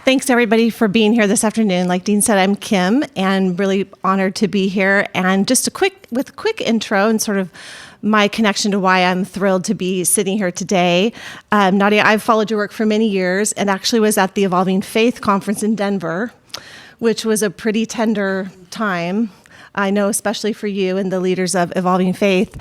Thanks, everybody, for being here this afternoon. Like Dean said, I'm Kim, and really honored to be here. And just a quick intro and sort of my connection to why I'm thrilled to be sitting here today. Nadia, I've followed your work for many years and actually was at the Evolving Faith Conference in Denver, which was a pretty tender time, I know, especially for you and the leaders of Evolving Faith.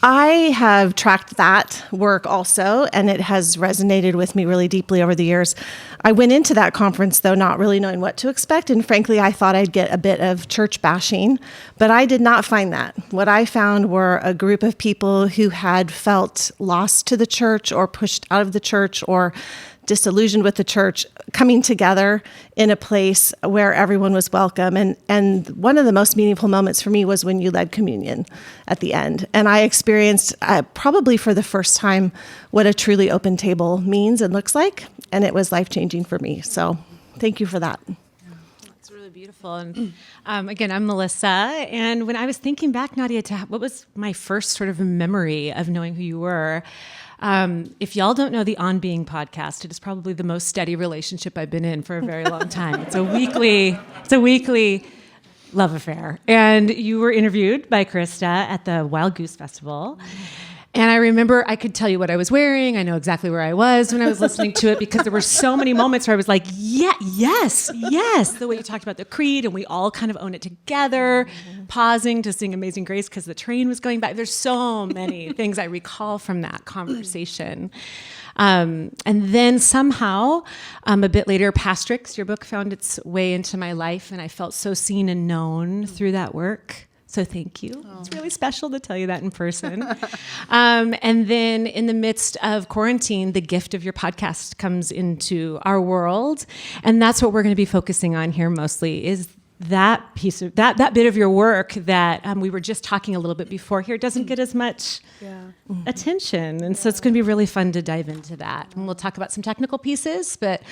I have tracked that work also, and it has resonated with me really deeply over the years. I went into that conference, though, not really knowing what to expect, and frankly, I thought I'd get a bit of church bashing, but I did not find that. What I found were a group of people who had felt lost to the church or pushed out of the church or disillusioned with the church, coming together in a place where everyone was welcome. And one of the most meaningful moments for me was when you led communion at the end. And I experienced, probably for the first time, what a truly open table means and looks like. And it was life-changing for me. So thank you for that. It's really beautiful. And again, I'm Melissa. And when I was thinking back, Nadia, to what was my first sort of memory of knowing who you were, if y'all don't know the On Being podcast, it is probably the most steady relationship I've been in for a very long time. It's a weekly love affair. And you were interviewed by Krista at the Wild Goose Festival. And I remember I could tell you what I was wearing. I know exactly where I was when I was listening to it because there were so many moments where I was like, yes. The way you talked about the creed and we all kind of own it together, pausing to sing Amazing Grace because the train was going by. There's so many things I recall from that conversation. And then somehow, a bit later, Pastrix, your book, found its way into my life, and I felt so seen and known through that work. So thank you. Oh. It's really special to tell you that in person. And then in the midst of quarantine, the gift of your podcast comes into our world. And that's what we're going to be focusing on here mostly, is that piece of that bit of your work that we were just talking a little bit before here doesn't get as much attention. And so it's going to be really fun to dive into that. And we'll talk about some technical pieces, but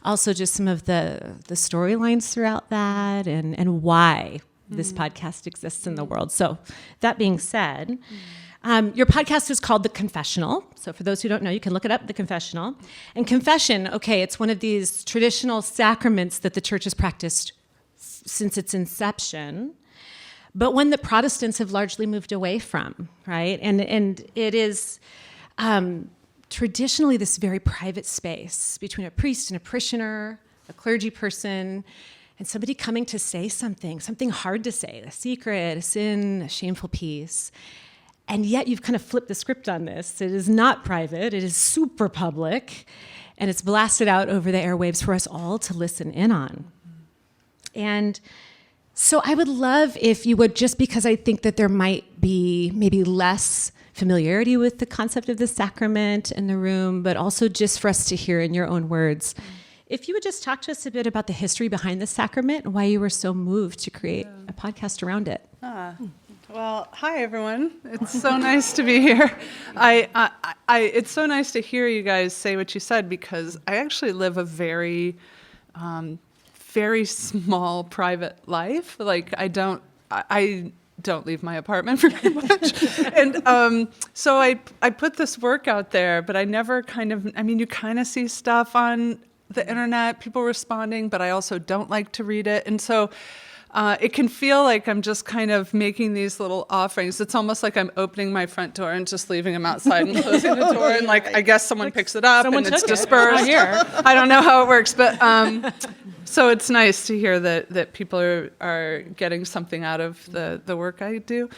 also just some of the storylines throughout that and why this podcast exists in the world. So that being said, your podcast is called The Confessional. So for those who don't know, you can look it up, The Confessional. And confession, okay, it's one of these traditional sacraments that the church has practiced since its inception, but one that Protestants have largely moved away from, right? And it is traditionally this very private space between a priest and a parishioner, a clergy person, and somebody coming to say something hard to say, a secret, a sin, a shameful piece. And yet you've kind of flipped the script on this. It is not private, it is super public, and it's blasted out over the airwaves for us all to listen in on. And so I would love if you would, just because I think that there might be maybe less familiarity with the concept of the sacrament in the room, but also just for us to hear in your own words, if you would just talk to us a bit about the history behind the sacrament and why you were so moved to create a podcast around it. Well, hi, everyone. It's so nice to be here. It's so nice to hear you guys say what you said, because I actually live a very, very small private life. Like, I don't leave my apartment very much. And so I put this work out there, but I never you kind of see stuff on the internet, people responding, but I also don't like to read it. And so it can feel like I'm just kind of making these little offerings. It's almost like I'm opening my front door and just leaving them outside and closing the door. And I guess someone picks it up and it's dispersed. I don't know how it works, but so it's nice to hear that people are getting something out of the work I do.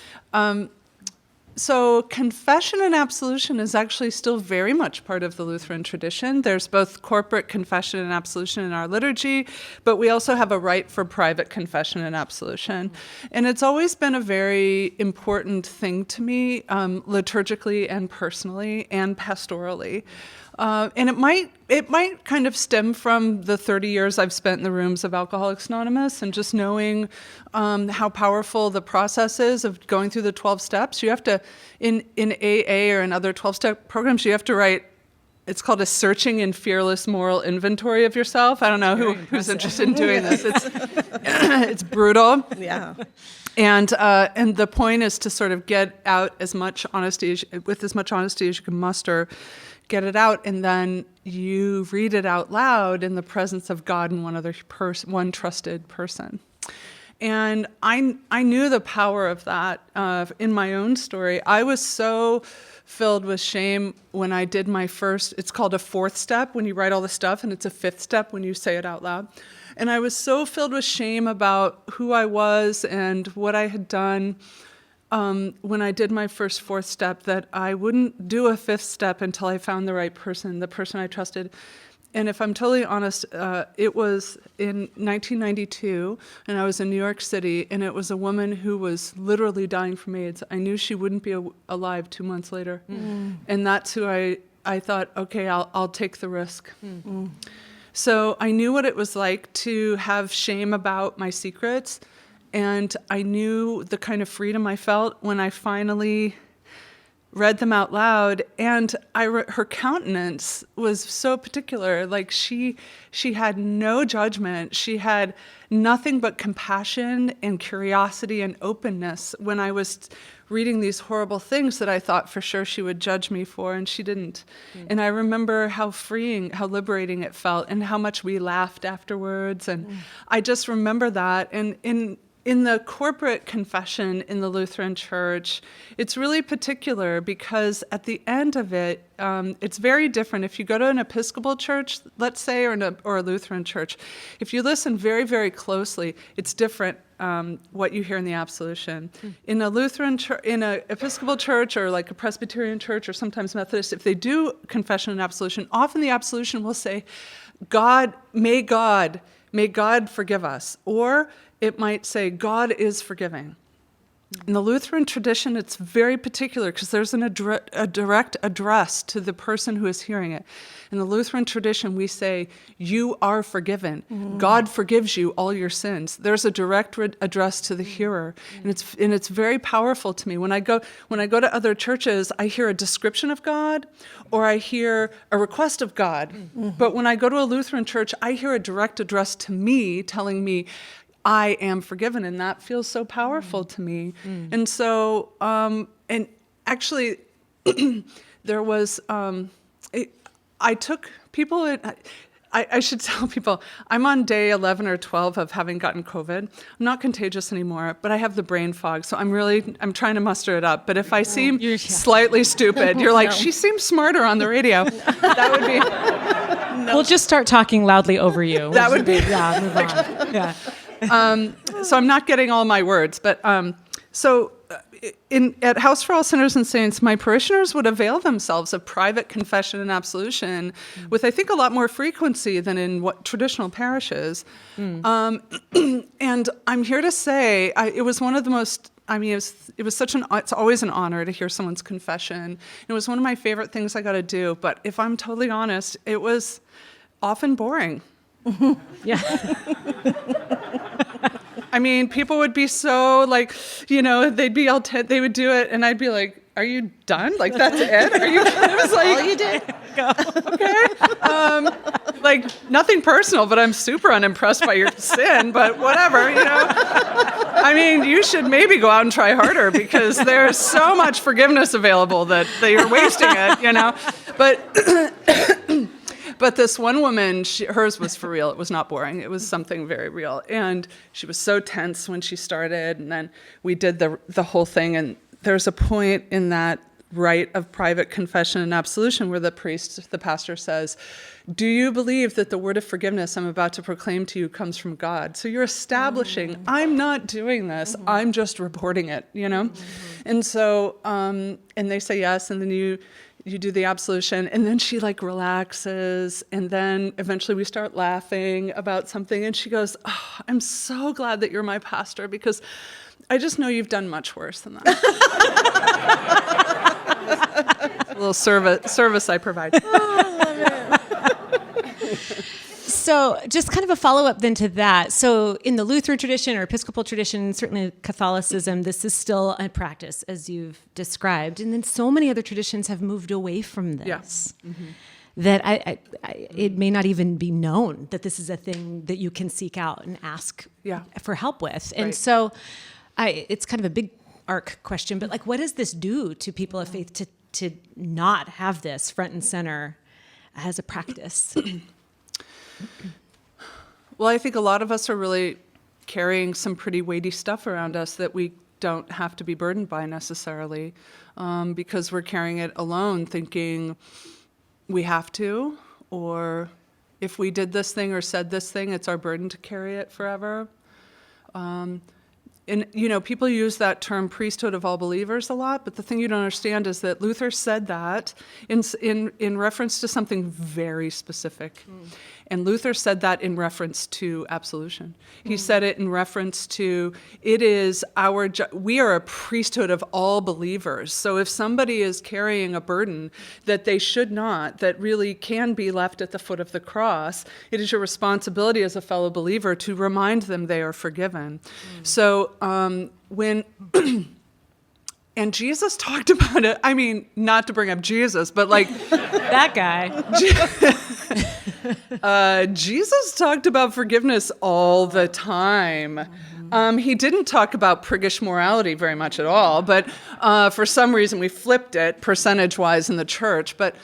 So confession and absolution is actually still very much part of the Lutheran tradition. There's both corporate confession and absolution in our liturgy, but we also have a rite for private confession and absolution. And it's always been a very important thing to me, liturgically and personally and pastorally. And it might kind of stem from the 30 years I've spent in the rooms of Alcoholics Anonymous and just knowing how powerful the process is of going through the 12 steps. You have to, in AA or in other 12-step programs, you have to write, it's called a searching and fearless moral inventory of yourself. I don't know who's interested in doing this. It's brutal. Yeah. And the point is to sort of get out as much honesty with as much honesty as you can muster, get it out, and then you read it out loud in the presence of God and one trusted person. And I knew the power of that in my own story. I was so filled with shame when I did my first, it's called a fourth step when you write all the stuff, and it's a fifth step when you say it out loud. And I was so filled with shame about who I was and what I had done when I did my first fourth step that I wouldn't do a fifth step until I found the right person, the person I trusted. And if I'm totally honest, it was in 1992, and I was in New York City, and it was a woman who was literally dying from AIDS. I knew she wouldn't be alive 2 months later. And that's who I thought, okay, I'll take the risk. So I knew what it was like to have shame about my secrets, and I knew the kind of freedom I felt when I finally read them out loud. And her countenance was so particular. Like she had no judgment. She had nothing but compassion and curiosity and openness when I was reading these horrible things that I thought for sure she would judge me for, and she didn't. And I remember how freeing, how liberating it felt, and how much we laughed afterwards. And I just remember that. And in the corporate confession in the Lutheran Church, it's really particular because at the end of it, it's very different. If you go to an Episcopal church, let's say, or a Lutheran church, if you listen very, very closely, it's different what you hear in the Absolution. In a Lutheran church, in an Episcopal church, or like a Presbyterian church, or sometimes Methodist, if they do confession and absolution, often the absolution will say, may God forgive us," or it might say, "God is forgiving." In the Lutheran tradition, it's very particular because there's a direct address to the person who is hearing it. In the Lutheran tradition, we say, "You are forgiven. God forgives you all your sins." There's a direct address to the hearer, and it's very powerful to me. When I go to other churches, I hear a description of God, or I hear a request of God. But when I go to a Lutheran church, I hear a direct address to me, telling me, "I am forgiven," and that feels so powerful to me. And so, and actually, there was, I took people, I should tell people, I'm on day 11 or 12 of having gotten COVID. I'm not contagious anymore, but I have the brain fog, so I'm trying to muster it up. But if I seem slightly stupid, you're like, "She seems smarter on the radio." That would be... We'll just start talking loudly over you. That would be... Yeah, move on. Yeah. So I'm not getting all my words, but at House for All Sinners and Saints, my parishioners would avail themselves of private confession and absolution with, I think, a lot more frequency than in what traditional parishes. And I'm here to say, it was one of the most, it was it's always an honor to hear someone's confession. It was one of my favorite things I got to do, but if I'm totally honest, it was often boring. Yeah. People would be so like, they'd be all they would do it, and I'd be like, "Are you done? Like, that's it? Are you?" It was like, all you did. Go. Okay. Like, nothing personal, but I'm super unimpressed by your sin. But whatever, you should maybe go out and try harder because there's so much forgiveness available that you're wasting it. But this one woman, hers was for real. It was not boring. It was something very real. And she was so tense when she started. And then we did the whole thing. And there's a point in that rite of private confession and absolution where the pastor says, "Do you believe that the word of forgiveness I'm about to proclaim to you comes from God?" So you're establishing, I'm not doing this. I'm just reporting it, And so, and they say yes. And then you do the absolution, and then she relaxes, and then eventually we start laughing about something, and she goes, "Oh, I'm so glad that you're my pastor because I just know you've done much worse than that." A little service I provide. So just kind of a follow-up then to that. So in the Lutheran tradition or Episcopal tradition, certainly Catholicism, this is still a practice, as you've described. And then so many other traditions have moved away from this. Yes. That it may not even be known that this is a thing that you can seek out and ask for help with. And so it's kind of a big arc question, but like, what does this do to people of faith to not have this front and center as a practice? Well, I think a lot of us are really carrying some pretty weighty stuff around us that we don't have to be burdened by necessarily, because we're carrying it alone, thinking we have to, or if we did this thing or said this thing, it's our burden to carry it forever. And, people use that term priesthood of all believers a lot, but the thing you don't understand is that Luther said that in reference to something very specific. And Luther said that in reference to absolution. He said it in reference to, it is we are a priesthood of all believers. So if somebody is carrying a burden that they should not, that really can be left at the foot of the cross, it is your responsibility as a fellow believer to remind them they are forgiven. So when... And Jesus talked about it. I mean, not to bring up Jesus, but like... That guy. Jesus talked about forgiveness all the time. He didn't talk about priggish morality very much at all, but for some reason we flipped it percentage-wise in the church. But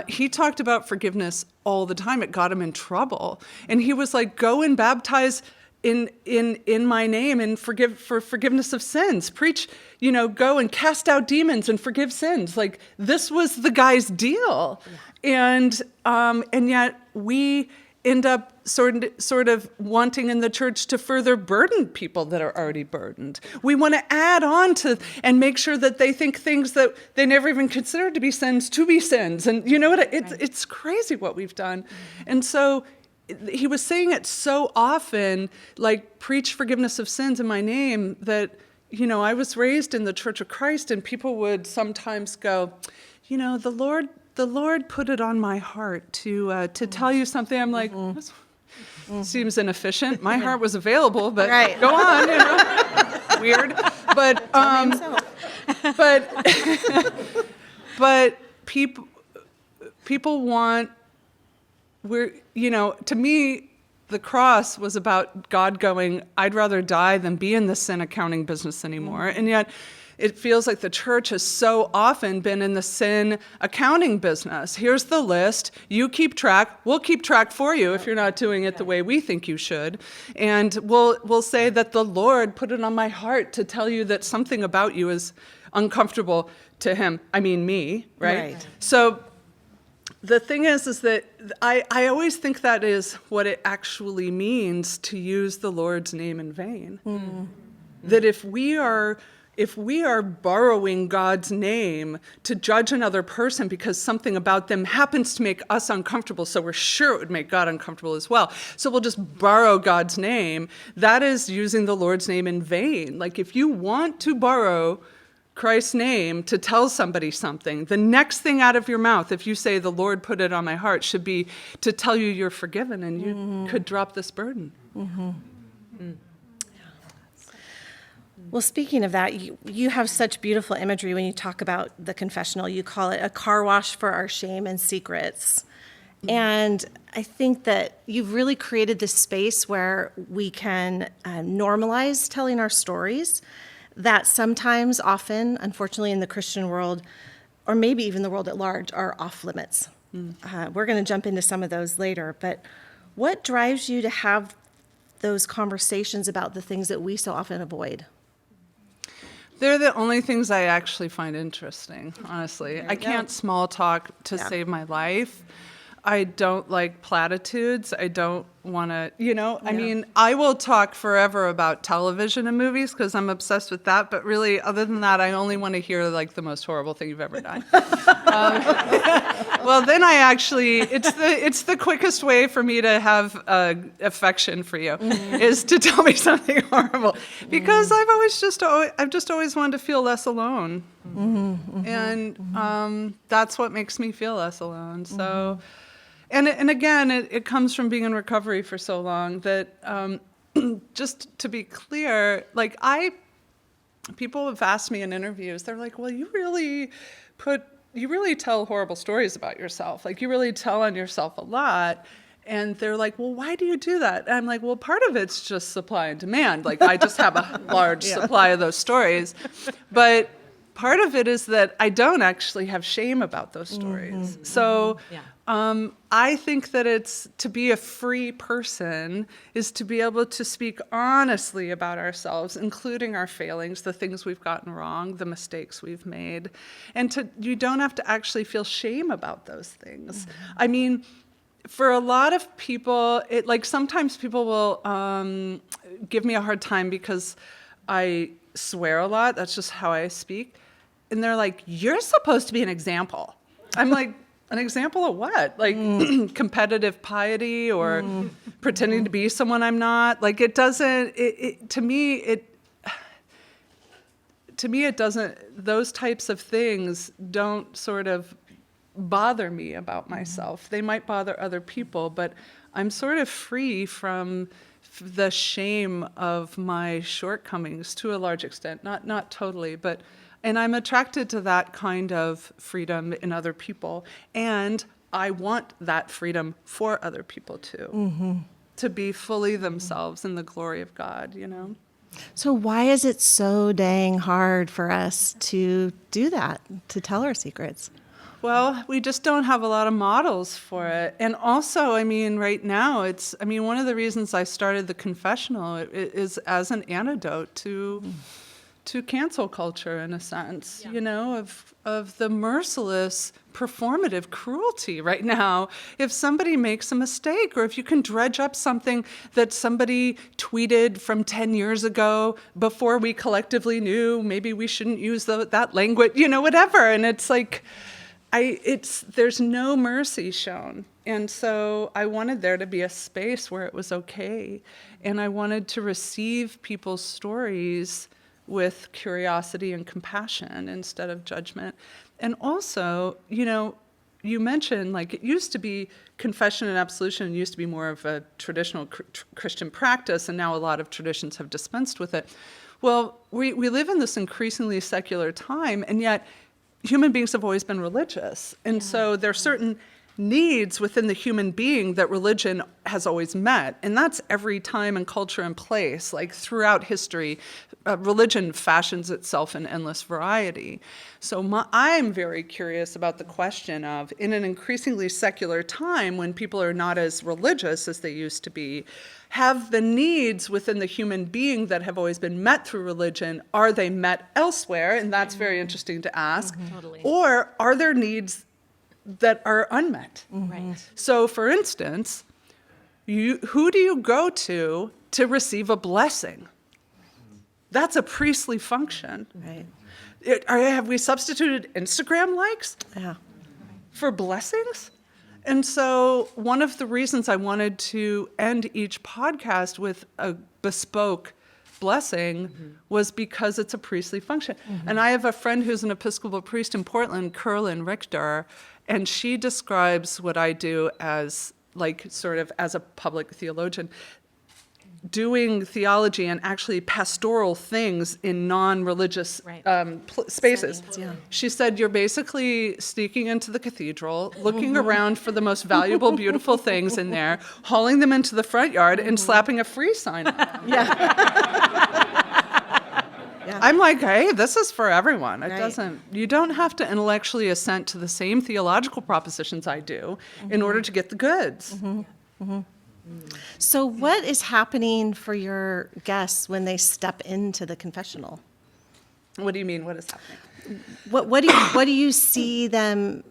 he talked about forgiveness all the time. It got him in trouble. And he was like, go and baptize in my name and for forgiveness of sins. Preach, go and cast out demons and forgive sins. Like, this was the guy's deal. Yeah. And yet we end up sort of wanting in the church to further burden people that are already burdened. We want to add on to and make sure that they think things that they never even considered to be sins. And you know what? It's crazy what we've done. And so he was saying it so often, like, preach forgiveness of sins in my name, that, I was raised in the Church of Christ, and people would sometimes go, the Lord put it on my heart to tell you something. I'm like, this seems inefficient. My heart was available, but right. Go on, weird. But but people want. To me, the cross was about God going, I'd rather die than be in the sin accounting business anymore. And yet it feels like the church has so often been in the sin accounting business. Here's the list. You keep track. We'll keep track for you if you're not doing it the way we think you should. And we'll say that the Lord put it on my heart to tell you that something about you is uncomfortable to him. I mean, me, right? So the thing is that I always think that is what it actually means to use the Lord's name in vain. That if we are borrowing God's name to judge another person because something about them happens to make us uncomfortable, so we're sure it would make God uncomfortable as well, so we'll just borrow God's name, that is using the Lord's name in vain. Like, if you want to borrow Christ's name to tell somebody something, the next thing out of your mouth, if you say, the Lord put it on my heart, should be to tell you you're forgiven and you could drop this burden. Well, speaking of that, you have such beautiful imagery when you talk about the confessional. You call it a car wash for our shame and secrets. And I think that you've really created this space where we can normalize telling our stories that sometimes, often, unfortunately, in the Christian world, or maybe even the world at large, are off limits. We're going to jump into some of those later, but what drives you to have those conversations about the things that we so often avoid? They're the only things I actually find interesting, honestly. I can't small talk to save my life. I don't like platitudes. I don't want to, I mean, I will talk forever about television and movies because I'm obsessed with that. But really, other than that, I only want to hear like the most horrible thing you've ever done. Well, then it's the quickest way for me to have affection for you is to tell me something horrible, because I've just always wanted to feel less alone. And that's what makes me feel less alone. So. And again, it comes from being in recovery for so long that, just to be clear, like people have asked me in interviews, they're like, well, you really tell horrible stories about yourself. Like, you really tell on yourself a lot. And they're like, well, why do you do that? And I'm like, well, part of it's just supply and demand. Like, I just have a large supply of those stories. But part of it is that I don't actually have shame about those stories. So I think that it's to be a free person is to be able to speak honestly about ourselves, including our failings, the things we've gotten wrong, the mistakes we've made. And you don't have to actually feel shame about those things. I mean, for a lot of people, sometimes people will give me a hard time because I swear a lot. That's just how I speak. And they're like, you're supposed to be an example. I'm like, an example of what? Like competitive piety or pretending to be someone I'm not? Like it doesn't, to me, it doesn't, those types of things don't sort of bother me about myself. They might bother other people, but I'm sort of free from the shame of my shortcomings to a large extent, not totally, and I'm attracted to that kind of freedom in other people, and I want that freedom for other people too, to be fully themselves in the glory of God, you know? So why is it so dang hard for us to do that, to tell our secrets? Well, we just don't have a lot of models for it. And also, I mean, right now, one of the reasons I started the Confessional is as an antidote to cancel culture, in a sense, you know, of the merciless performative cruelty right now. If somebody makes a mistake, or if you can dredge up something that somebody tweeted from 10 years ago before we collectively knew maybe we shouldn't use that language, you know, whatever. And it's like, there's no mercy shown. And so I wanted there to be a space where it was okay. And I wanted to receive people's stories with curiosity and compassion instead of judgment. And also, you know, you mentioned, like, it used to be confession and absolution used to be more of a traditional Christian practice, and now a lot of traditions have dispensed with it. Well, we live in this increasingly secular time, and yet human beings have always been religious. And so there are certain needs within the human being that religion has always met. And that's every time and culture and place. Like throughout history, religion fashions itself in endless variety. So I'm very curious about the question of, in an increasingly secular time when people are not as religious as they used to be, have the needs within the human being that have always been met through religion, are they met elsewhere? And that's very interesting to ask. Totally. Or are there needs that are unmet? Right. So for instance, who do you go to receive a blessing? That's a priestly function. Right. Have we substituted Instagram likes for blessings? And so one of the reasons I wanted to end each podcast with a bespoke blessing was because it's a priestly function. And I have a friend who's an Episcopal priest in Portland, Curlin Richter, and she describes what I do as, like, sort of as a public theologian, doing theology and actually pastoral things in non-religious spaces. Yeah. She said, you're basically sneaking into the cathedral, looking around for the most valuable, beautiful things in there, hauling them into the front yard, and slapping a free sign on them. I'm like, hey, this is for everyone. You don't have to intellectually assent to the same theological propositions I do in order to get the goods. So what is happening for your guests when they step into the confessional? What do you mean? What is happening? What do you see them?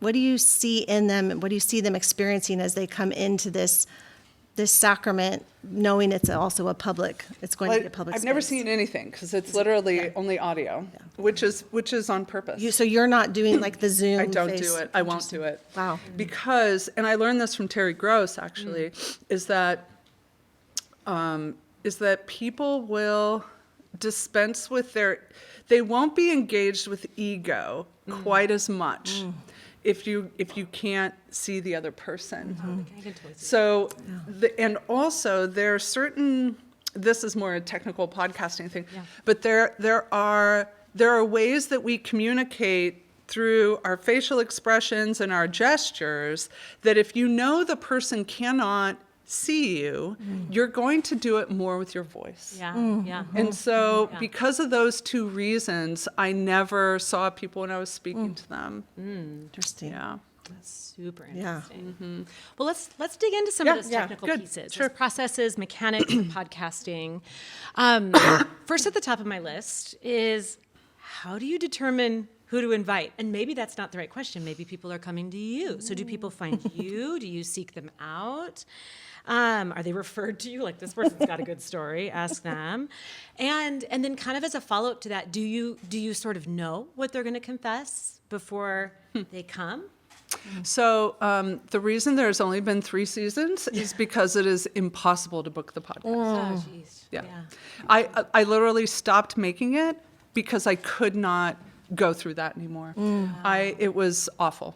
What do you see in them? What do you see them experiencing as they come into this sacrament, knowing it's also it's going to be a public I've space? never seen anything because it's literally only audio, which is on purpose. So you're not doing like the Zoom. I don't do it. I won't do it. Wow. Because, and I learned this from Terry Gross actually, is that people will dispense with they won't be engaged with ego quite as much if you can't see the other person. So, and also there are certain, this is more a technical podcasting thing, but there are ways that we communicate through our facial expressions and our gestures, that if you know the person cannot see you, you're going to do it more with your voice. Yeah, yeah. And so because of those two reasons, I never saw people when I was speaking to them. Interesting. Yeah. That's super Yeah. interesting. Well, let's dig into some of those technical good. pieces, Sure. those processes, mechanics of podcasting. First at the top of my list is, how do you determine who to invite? And maybe that's not the right question. Maybe people are coming to you. So do people find you? Do you seek them out? Are they referred to you? Like, this person's got a good story, ask them. And then kind of as a follow-up to that, do you sort of know what they're going to confess before they come? So the reason there's only been 3 seasons is because it is impossible to book the podcast. Oh, jeez. Yeah. I literally stopped making it because I could not go through that anymore. It was awful.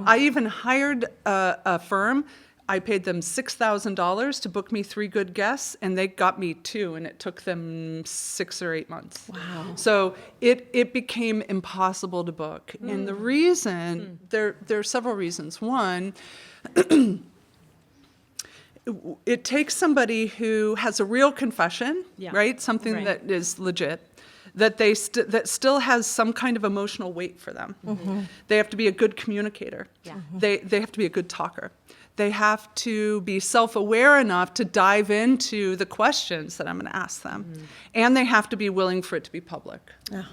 I even hired a firm. I paid them $6,000 to book me 3 good guests, and they got me 2, and it took them 6 or 8 months. Wow. So it became impossible to book. And the reason, there are several reasons. One, it takes somebody who has a real confession, right? Something that is legit, that that still has some kind of emotional weight for them. They have to be a good communicator. They have to be a good talker. They have to be self-aware enough to dive into the questions that I'm going to ask them. And they have to be willing for it to be public. Yeah.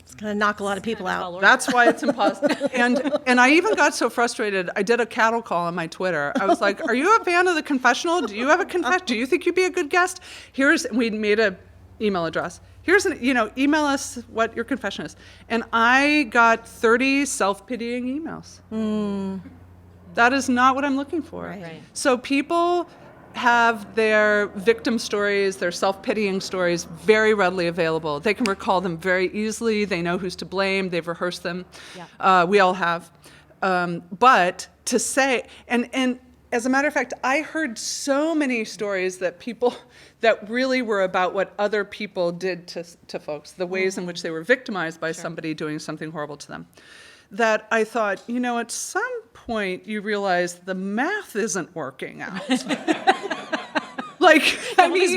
It's going to knock a lot of people out. That's why it's impossible. And I even got so frustrated, I did a cattle call on my Twitter. I was like, are you a fan of the Confessional? Do you have a confession? Do you think you'd be a good guest? We made an email address. Email us what your confession is. And I got 30 self-pitying emails. That is not what I'm looking for. Right. So people have their victim stories, their self-pitying stories very readily available. They can recall them very easily. They know who's to blame. They've rehearsed them. We all have. But to say, and as a matter of fact, I heard so many stories that really were about what other people did to folks, the ways in which they were victimized by somebody doing something horrible to them, that I thought, at some point you realize the math isn't working out. These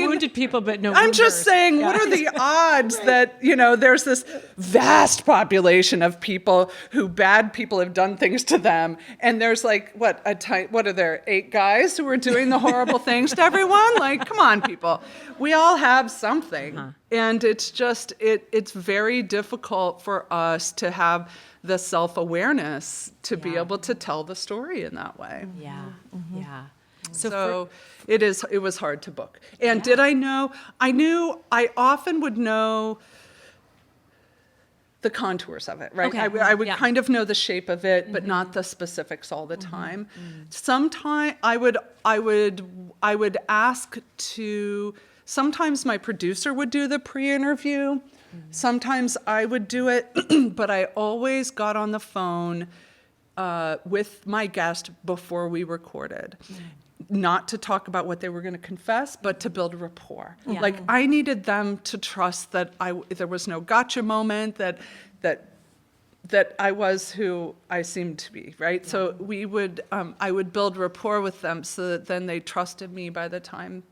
wounded people, but no. I'm just saying, what are the odds that there's this vast population of people who bad people have done things to them, and there's what are there 8 guys who are doing the horrible things to everyone? Come on, people, we all have something, and it's just it's very difficult for us to have the self-awareness to be able to tell the story in that way. Yeah. So it was hard to book. And did I know? I often would know the contours of it, right? Okay. I would kind of know the shape of it, but not the specifics all the time. Sometimes I would ask to. Sometimes my producer would do the pre-interview. Sometimes I would do it, but I always got on the phone with my guest before we recorded. Not to talk about what they were going to confess, but to build rapport. I needed them to trust that there was no gotcha moment, that I was who I seemed to be, right? So I would build rapport with them so that then they trusted me by the time.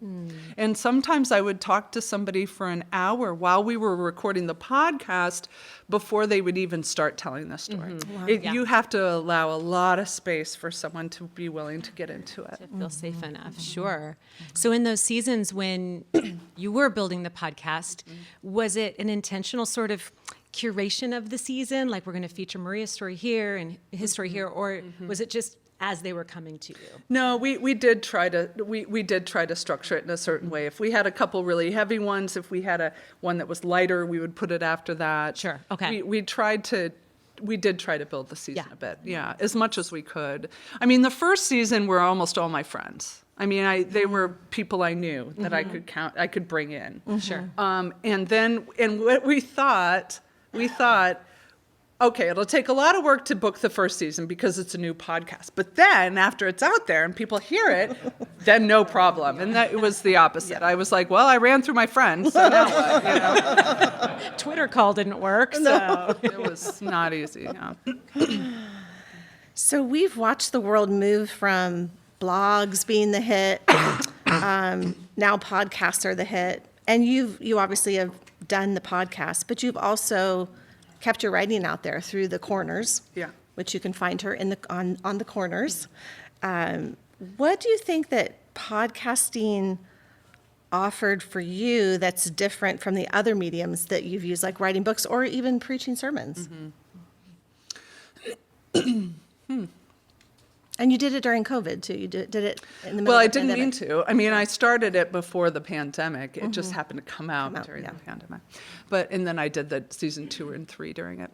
And sometimes I would talk to somebody for an hour while we were recording the podcast before they would even start telling the story. You have to allow a lot of space for someone to be willing to get into it. To feel safe enough, sure. So in those seasons when you were building the podcast, was it an intentional sort of curation of the season, like we're going to feature Maria's story here and his story here, or was it just as they were coming to you? No, we did try to structure it in a certain way. If we had a couple really heavy ones, if we had one that was lighter, we would put it after that. Sure. Okay. We did try to build the season a bit, as much as we could. I mean, the first season were almost all my friends. I mean, they were people I knew that I could bring in. Sure. And what we thought, okay, it'll take a lot of work to book the first season because it's a new podcast. But then after it's out there and people hear it, then no problem. And that was the opposite. I was like, well, I ran through my friends, so now what? You know? Twitter call didn't work, so. It was not easy. Yeah. So we've watched the world move from blogs being the hit, now podcasts are the hit. And you obviously have done the podcast, but you've also kept your writing out there through the corners, which you can find her in on the corners. What do you think that podcasting offered for you that's different from the other mediums that you've used, like writing books or even preaching sermons? And you did it during COVID too. You did it in the middle Well, of I the didn't mean pandemic. to. I mean, I started it before the pandemic. It just happened to come out during the pandemic. And then I did the season 2 and 3 during it.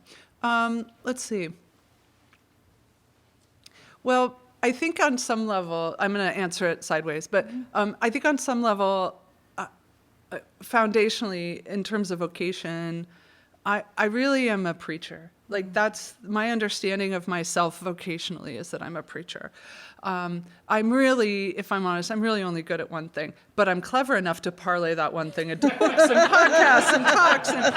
Let's see. Well, I think on some level, I'm going to answer it sideways, but I think on some level, foundationally, in terms of vocation, I really am a preacher. Like, that's my understanding of myself vocationally, is that I'm a preacher. I'm really, if I'm honest, I'm really only good at one thing, but I'm clever enough to parlay that one thing into books and podcasts and talks. And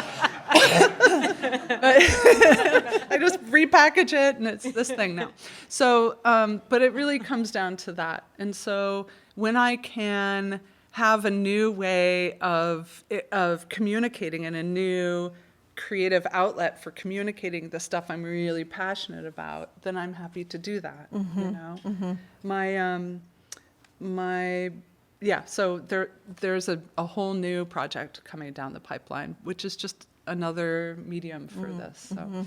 I just repackage it and it's this thing now. So, but it really comes down to that. And so when I can have a new way of communicating and a new creative outlet for communicating the stuff I'm really passionate about, then I'm happy to do that. You know, so there's a whole new project coming down the pipeline, which is just another medium for this. So,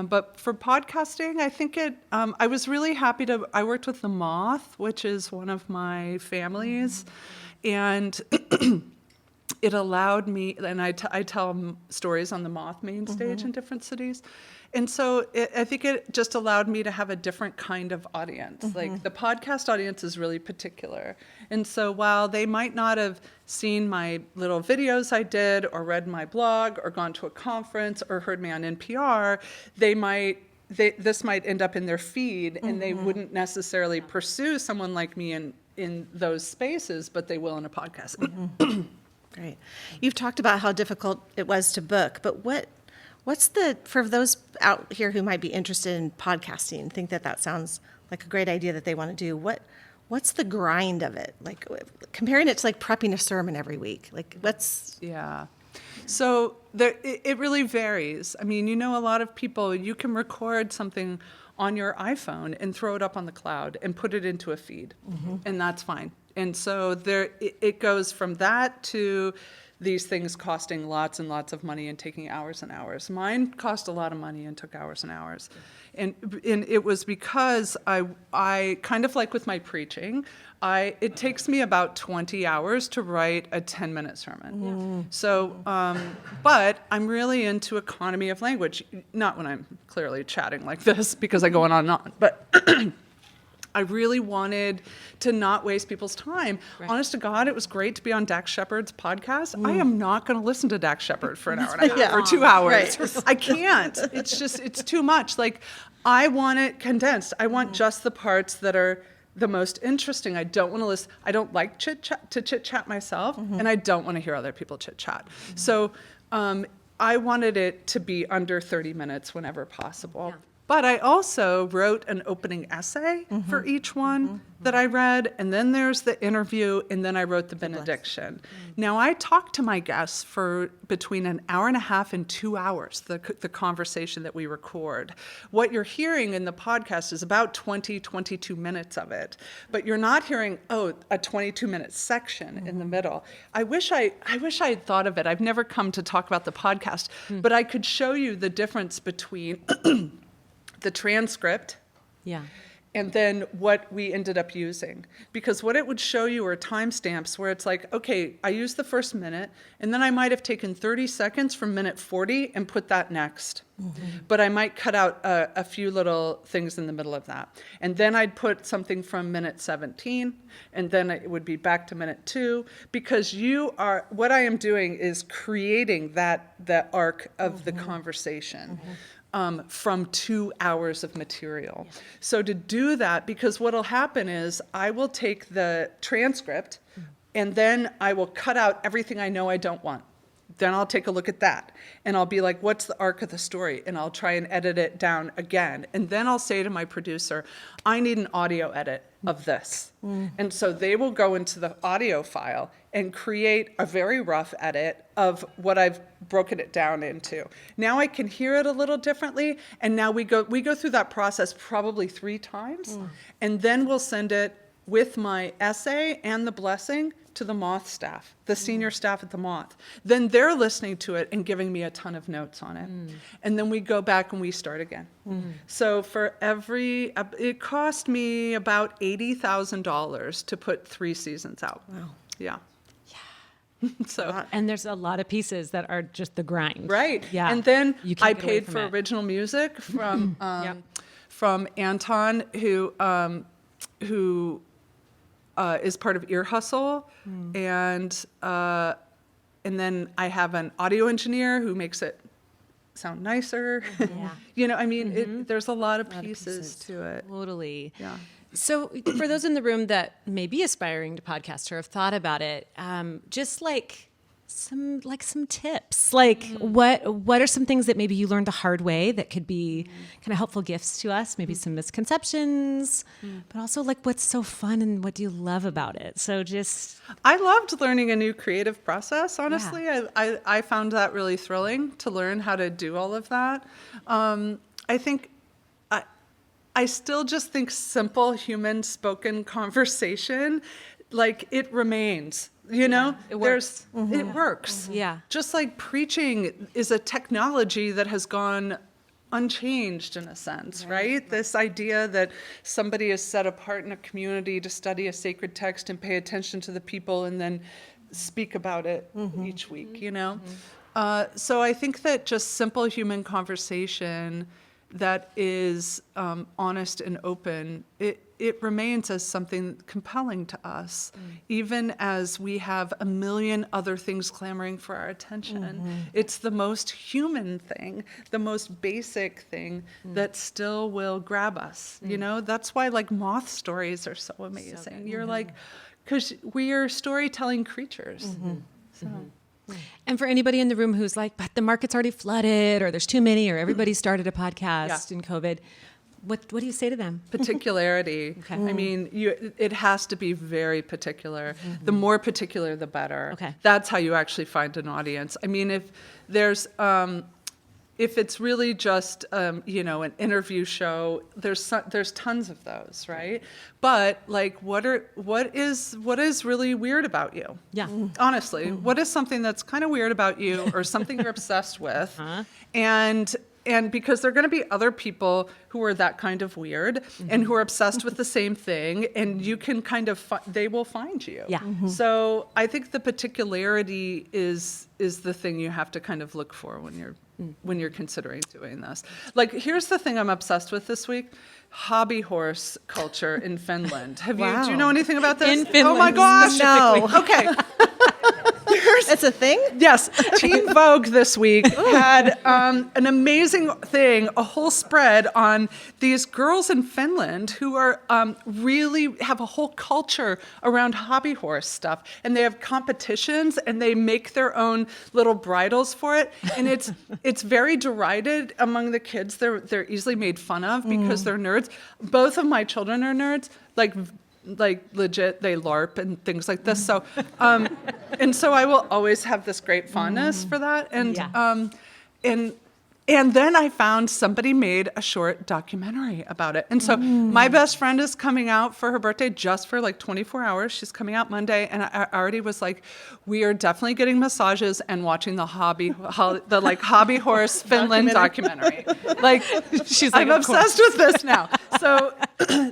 but for podcasting, I think I was really happy I worked with The Moth, which is one of my families, and it allowed me, and I tell stories on the Moth main stage in different cities. And so I think it just allowed me to have a different kind of audience. Like, the podcast audience is really particular. And so while they might not have seen my little videos I did or read my blog or gone to a conference or heard me on NPR, this might end up in their feed, and they wouldn't necessarily pursue someone like me in those spaces, but they will in a podcast. Great. You've talked about how difficult it was to book, but what's for those out here who might be interested in podcasting, think that sounds like a great idea that they want to do, what's the grind of it? Like, comparing it to like prepping a sermon every week, like Yeah. So it really varies. I mean, a lot of people, you can record something on your iPhone and throw it up on the cloud and put it into a feed, and that's fine. And so it goes from that to these things costing lots and lots of money and taking hours and hours. Mine cost a lot of money and took hours and hours. And it was because I kind of like with my preaching, it takes me about 20 hours to write a 10-minute sermon. So, but I'm really into economy of language, not when I'm clearly chatting like this because I go on and on, but I really wanted to not waste people's time. Right. Honest to God, it was great to be on Dax Shepard's podcast. I am not going to listen to Dax Shepard for an hour and a half or 2 hours. Right. I can't. It's too much. Like, I want it condensed. I want just the parts that are the most interesting. I don't want to listen. I don't like chit chat myself, and I don't want to hear other people chit chat. So I wanted it to be under 30 minutes whenever possible. Yeah. But I also wrote an opening essay for each one that I read, and then there's the interview, and then I wrote the benediction. Now, I talk to my guests for between an hour and a half and 2 hours, the conversation that we record. What you're hearing in the podcast is about 22 minutes of it, but you're not hearing, a 22-minute section in the middle. I wish I had thought of it. I've never come to talk about the podcast, but I could show you the difference between the transcript, and then what we ended up using. Because what it would show you are timestamps where it's like, okay, I used the first minute, and then I might have taken 30 seconds from minute 40 and put that next. But I might cut out a few little things in the middle of that. And then I'd put something from minute 17, and then it would be back to minute 2, because what I am doing is creating the arc of the conversation. from 2 hours of material. So to do that, because what'll happen is I will take the transcript and then I will cut out everything I know I don't want. Then I'll take a look at that and I'll be like, what's the arc of the story? And I'll try and edit it down again. And then I'll say to my producer, I need an audio edit of this. And so they will go into the audio file and create a very rough edit of what I've broken it down into. Now I can hear it a little differently. And now we go through that process probably 3 times. And then we'll send it with my essay and the blessing to the Moth staff, the senior staff at the Moth. Then they're listening to it and giving me a ton of notes on it. And then we go back and we start again. So for it cost me about $80,000 to put 3 seasons out. Wow. Yeah. So, And there's a lot of pieces that are just the grind. right. Yeah. And then You can't I get away paid from for it. original music from Anton, who is part of Ear Hustle, and then I have an audio engineer who makes it sound nicer. There's a lot of pieces to it. Totally. Yeah. So for those in the room that may be aspiring to podcast or have thought about it, just like some tips, like what are some things that maybe you learned the hard way that could be kind of helpful gifts to us, maybe some misconceptions, but also like what's so fun and what do you love about it? So just... I loved learning a new creative process, honestly. Yeah. I found that really thrilling to learn how to do all of that. I think I still just think simple human spoken conversation, like it remains, it works. It works. Yeah. Just like preaching is a technology that has gone unchanged in a sense, right? This idea that somebody is set apart in a community to study a sacred text and pay attention to the people and then speak about it each week, So I think that just simple human conversation that is honest and open, it remains as something compelling to us, even as we have a million other things clamoring for our attention. It's the most human thing, the most basic thing that still will grab us. That's why like moth stories are so amazing. You're like, because we are storytelling creatures. So. And for anybody in the room who's like, but the market's already flooded, or there's too many, or everybody started a podcast in COVID, what do you say to them? Particularity. Okay. I mean, it has to be very particular. The more particular, the better. Okay. That's how you actually find an audience. I mean, if there's if it's really just an interview show, there's tons of those, right? But like, what is really weird about you? Yeah. Honestly, what is something that's kind of weird about you, or something you're obsessed with, and because there are going to be other people who are that kind of weird and who are obsessed with the same thing, and you can kind of they will find you. Yeah. So I think the particularity is the thing you have to kind of look for when you're considering doing this. Like, here's the thing I'm obsessed with this week: hobby horse culture in Finland. Do you know anything about this? In Finland, oh my gosh! No. Okay. It's a thing? Yes. Teen Vogue this week had an amazing thing, a whole spread on these girls in Finland who are really have a whole culture around hobby horse stuff. And they have competitions and they make their own little bridles for it. And it's very derided among the kids. They're easily made fun of because they're nerds. Both of my children are nerds. Like legit, they LARP and things like this. So, and so I will always have this great fondness for that. And then I found somebody made a short documentary about it. And so my best friend is coming out for her birthday just for like 24 hours. She's coming out Monday. And I already was like, we are definitely getting massages and watching the hobby horse Finland documentary. Like, She's like, I'm "Of obsessed with this now. So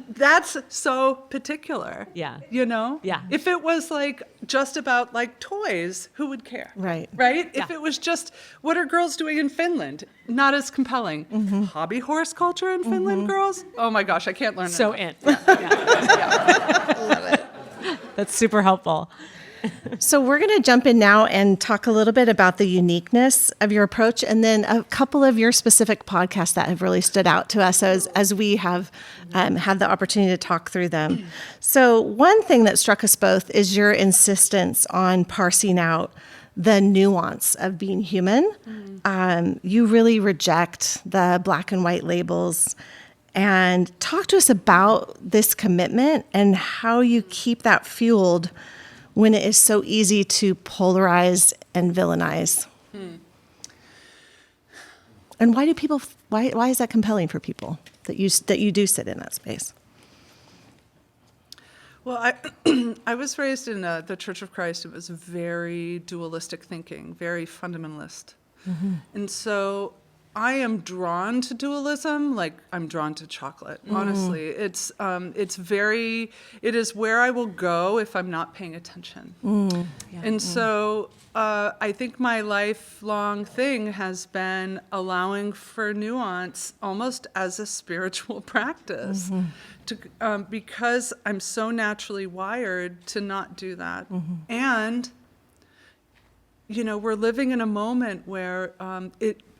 that's so particular. Yeah. Yeah. If it was like just about like toys, who would care? Right. Right? Yeah. If it was just what are girls doing in Finland, not as compelling. Hobby horse culture in Finland, girls? Oh my gosh, I can't learn So enough. in. Yeah. Love it. That's super helpful. So we're going to jump in now and talk a little bit about the uniqueness of your approach, and then a couple of your specific podcasts that have really stood out to us as we have had the opportunity to talk through them. So one thing that struck us both is your insistence on parsing out the nuance of being human. You really reject the black and white labels. And talk to us about this commitment and how you keep that fueled when it is so easy to polarize and villainize. And why is that compelling for people that you do sit in that space? Well, I was raised in the Church of Christ. It was very dualistic thinking, very fundamentalist. And so I am drawn to dualism like I'm drawn to chocolate, honestly. It is where I will go if I'm not paying attention. And so I think my lifelong thing has been allowing for nuance almost as a spiritual practice, because I'm so naturally wired to not do that. And, we're living in a moment where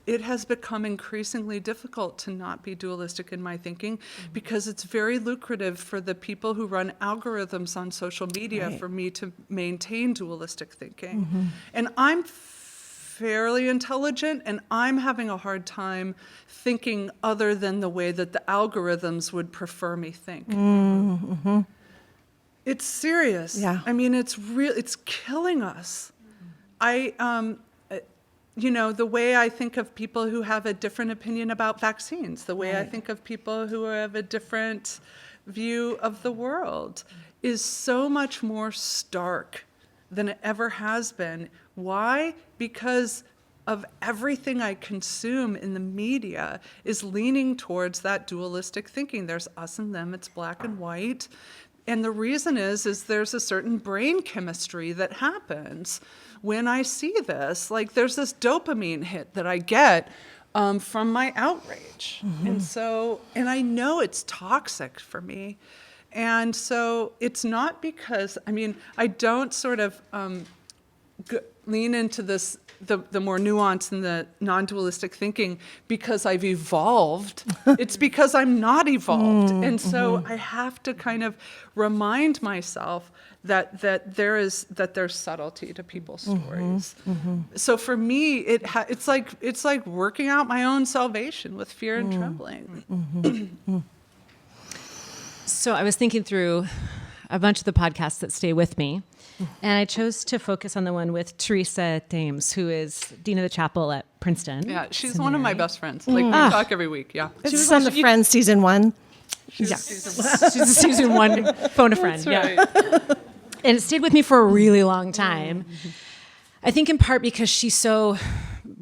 it has become increasingly difficult to not be dualistic in my thinking, because it's very lucrative for the people who run algorithms on social media for me to maintain dualistic thinking. And I'm fairly intelligent, and I'm having a hard time thinking other than the way that the algorithms would prefer me think. It's serious. Yeah. I mean, it's killing us. The way I think of people who have a different opinion about vaccines, the way I think of people who have a different view of the world is so much more stark than it ever has been. Why? Because of everything I consume in the media is leaning towards that dualistic thinking. There's us and them, it's black and white. And the reason is there's a certain brain chemistry that happens when I see this. Like, there's this dopamine hit that I get from my outrage. And I know it's toxic for me. And so it's not because, I don't sort of lean into this, the more nuance and the non-dualistic thinking because I've evolved. It's because I'm not evolved. And so I have to kind of remind myself that there's subtlety to people's stories. So for me, it's like working out my own salvation with fear and trembling. So I was thinking through a bunch of the podcasts that stay with me, and I chose to focus on the one with Teresa Thames, who is Dean of the Chapel at Princeton. Yeah, she's one of my best friends. Like, we talk every week, yeah. She was on the Friends season 1. She's She's season 1, phone a friend. That's right. Yeah. And it stayed with me for a really long time. I think in part because she so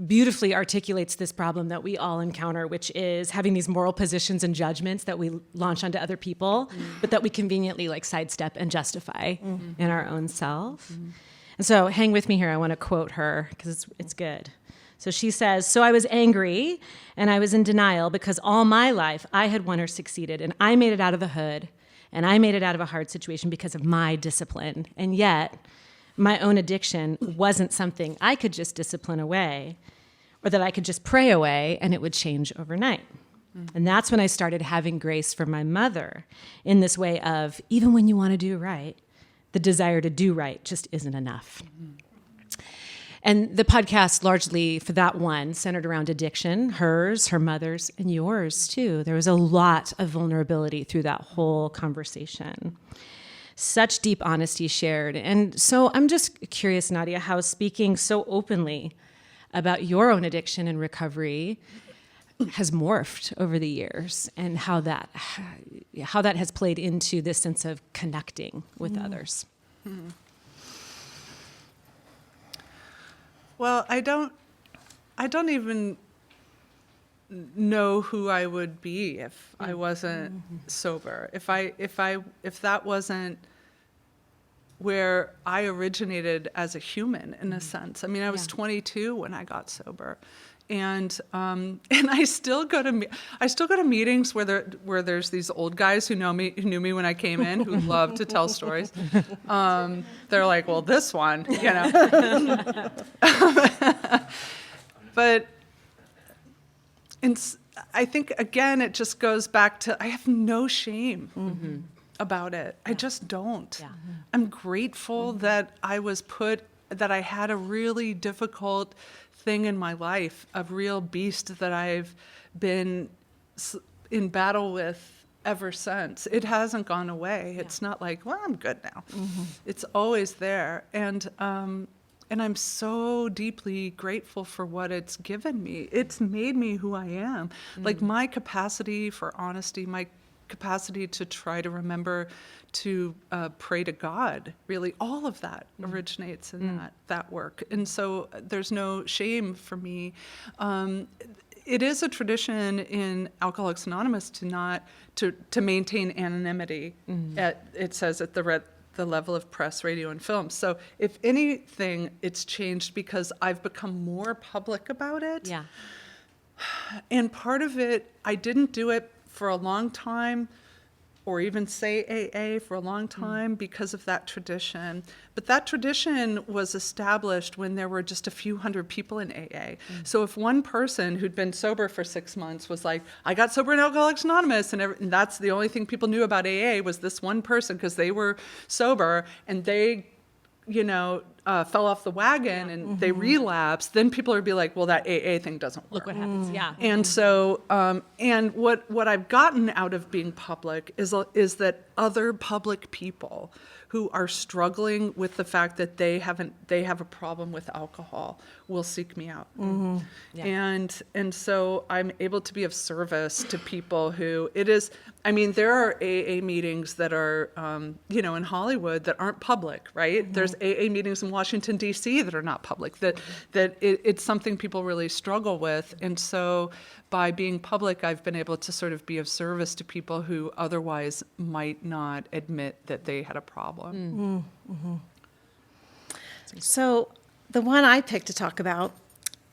beautifully articulates this problem that we all encounter, which is having these moral positions and judgments that we launch onto other people, but that we conveniently sidestep and justify in our own self. And so hang with me here. I want to quote her because it's good. So she says, "So I was angry and I was in denial because all my life I had won or succeeded, and I made it out of the hood, and I made it out of a hard situation because of my discipline. And yet my own addiction wasn't something I could just discipline away, or that I could just pray away and it would change overnight." And that's when I started having grace for my mother in this way of, even when you want to do right, the desire to do right just isn't enough. And the podcast largely for that one centered around addiction, hers, her mother's, and yours too. There was a lot of vulnerability through that whole conversation. Such deep honesty shared. And so I'm just curious, Nadia, how speaking so openly about your own addiction and recovery has morphed over the years, and how that has played into this sense of connecting with others. Well, I don't even know who I would be if I wasn't sober. If that wasn't where I originated as a human, in a sense. I mean, I was 22 when I got sober, I still go to meetings where there's these old guys who knew me when I came in, who love to tell stories. They're like, well, this one, but I think again it just goes back to I have no shame about it. I just don't. Yeah. I'm grateful that that I had a really difficult thing in my life, a real beast that I've been in battle with ever since. It hasn't gone away. Yeah. It's not like, well, I'm good now. It's always there. And I'm so deeply grateful for what it's given me. It's made me who I am. Like my capacity for honesty, my capacity to try to remember to pray to God, really all of that originates in that work. And so there's no shame for me. It is a tradition in Alcoholics Anonymous to maintain anonymity. It says at the level of press, radio, and film. So if anything, it's changed because I've become more public about it. Yeah. And part of it, I didn't do it for a long time, or even say AA for a long time because of that tradition. But that tradition was established when there were just a few hundred people in AA. So if one person who'd been sober for 6 months was like, I got sober in Alcoholics Anonymous, and that's the only thing people knew about AA was this one person because they were sober and they, fell off the wagon and they relapsed, then people would be like, well, that AA thing doesn't work. Look what happens. Yeah. And so, and what I've gotten out of being public is that other public people who are struggling with the fact that they have a problem with alcohol will seek me out. Yeah. And so I'm able to be of service to people who there are AA meetings that are, in Hollywood that aren't public, right? There's AA meetings in Washington, D.C. that are not public, it's something people really struggle with. And so by being public, I've been able to sort of be of service to people who otherwise might not admit that they had a problem. So the one I picked to talk about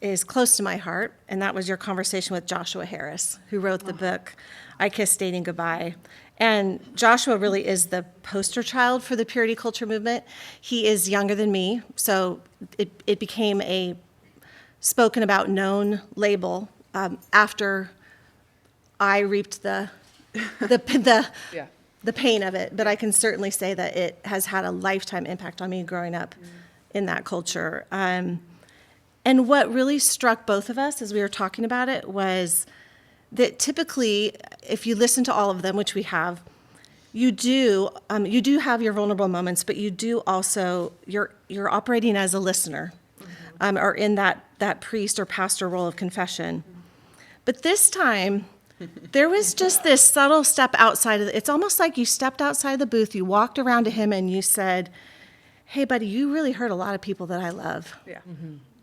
is close to my heart, and that was your conversation with Joshua Harris, who wrote the book, I Kissed Dating Goodbye. And Joshua really is the poster child for the purity culture movement. He is younger than me, so it became a spoken about, known label after I reaped the pain of it. But I can certainly say that it has had a lifetime impact on me growing up in that culture. And what really struck both of us as we were talking about it was that typically, if you listen to all of them, which we have, you do have your vulnerable moments, but you do also, you're operating as a listener, or in that priest or pastor role of confession. But this time, there was just this subtle step outside of it's almost like you stepped outside the booth, you walked around to him and you said, hey, buddy, you really hurt a lot of people that I love. Yeah.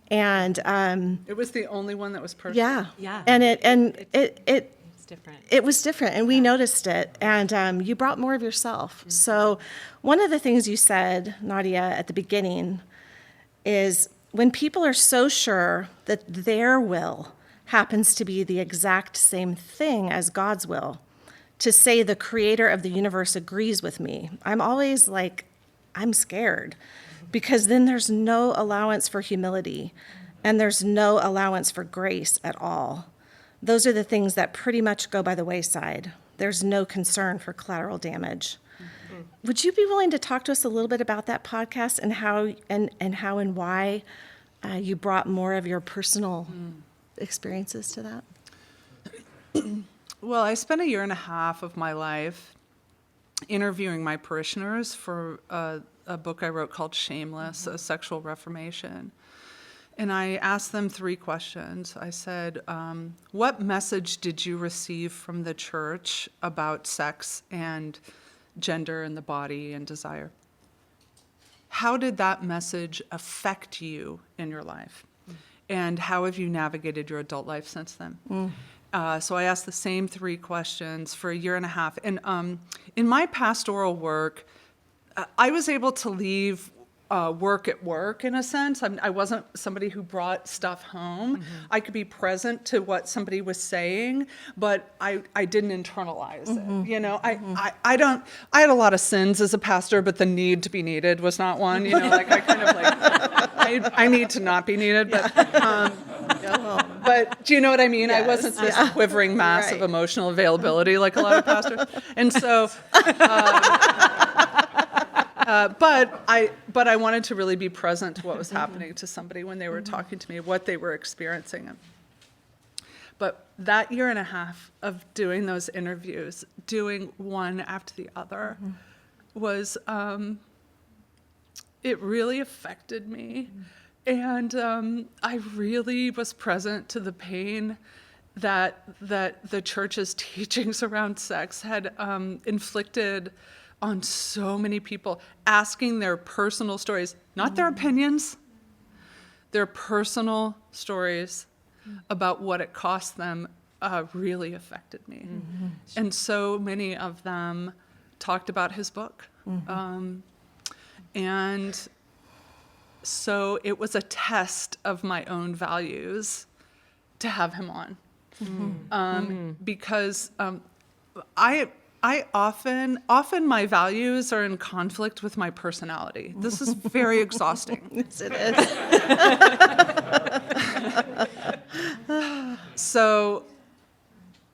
And it was the only one that was perfect. Yeah. Yeah. And It's different. It was different, and we noticed it. And you brought more of yourself. So one of the things you said, Nadia, at the beginning is when people are so sure that their will happens to be the exact same thing as God's will, to say the creator of the universe agrees with me, I'm always like, I'm scared. Because then there's no allowance for humility, and there's no allowance for grace at all. Those are the things that pretty much go by the wayside. There's no concern for collateral damage. Would you be willing to talk to us a little bit about that podcast and how and why you brought more of your personal experiences to that? Well, I spent 1.5 years of my life interviewing my parishioners for a book I wrote called Shameless, A Sexual Reformation. And I asked them 3 questions. I said, what message did you receive from the church about sex and gender and the body and desire? How did that message affect you in your life? And how have you navigated your adult life since then? So I asked the same 3 questions for 1.5 years. And in my pastoral work, I was able to leave work at work in a sense. I wasn't somebody who brought stuff home. I could be present to what somebody was saying, but I didn't internalize it. You know, I had a lot of sins as a pastor, but the need to be needed was not one. You know, like I kind of like I need to not be needed, but do you know what I mean? I wasn't this quivering mass of emotional availability like a lot of pastors, and so. But I wanted to really be present to what was happening to somebody when they were talking to me, what they were experiencing. But that year and a half of doing those interviews, doing one after the other, was, it really affected me. And I really was present to the pain that the church's teachings around sex had inflicted on so many people, asking their personal stories, not their opinions, their personal stories about what it cost them really affected me. And so many of them talked about his book. And so it was a test of my own values to have him on. Because I often my values are in conflict with my personality. This is very exhausting. Yes, it is. So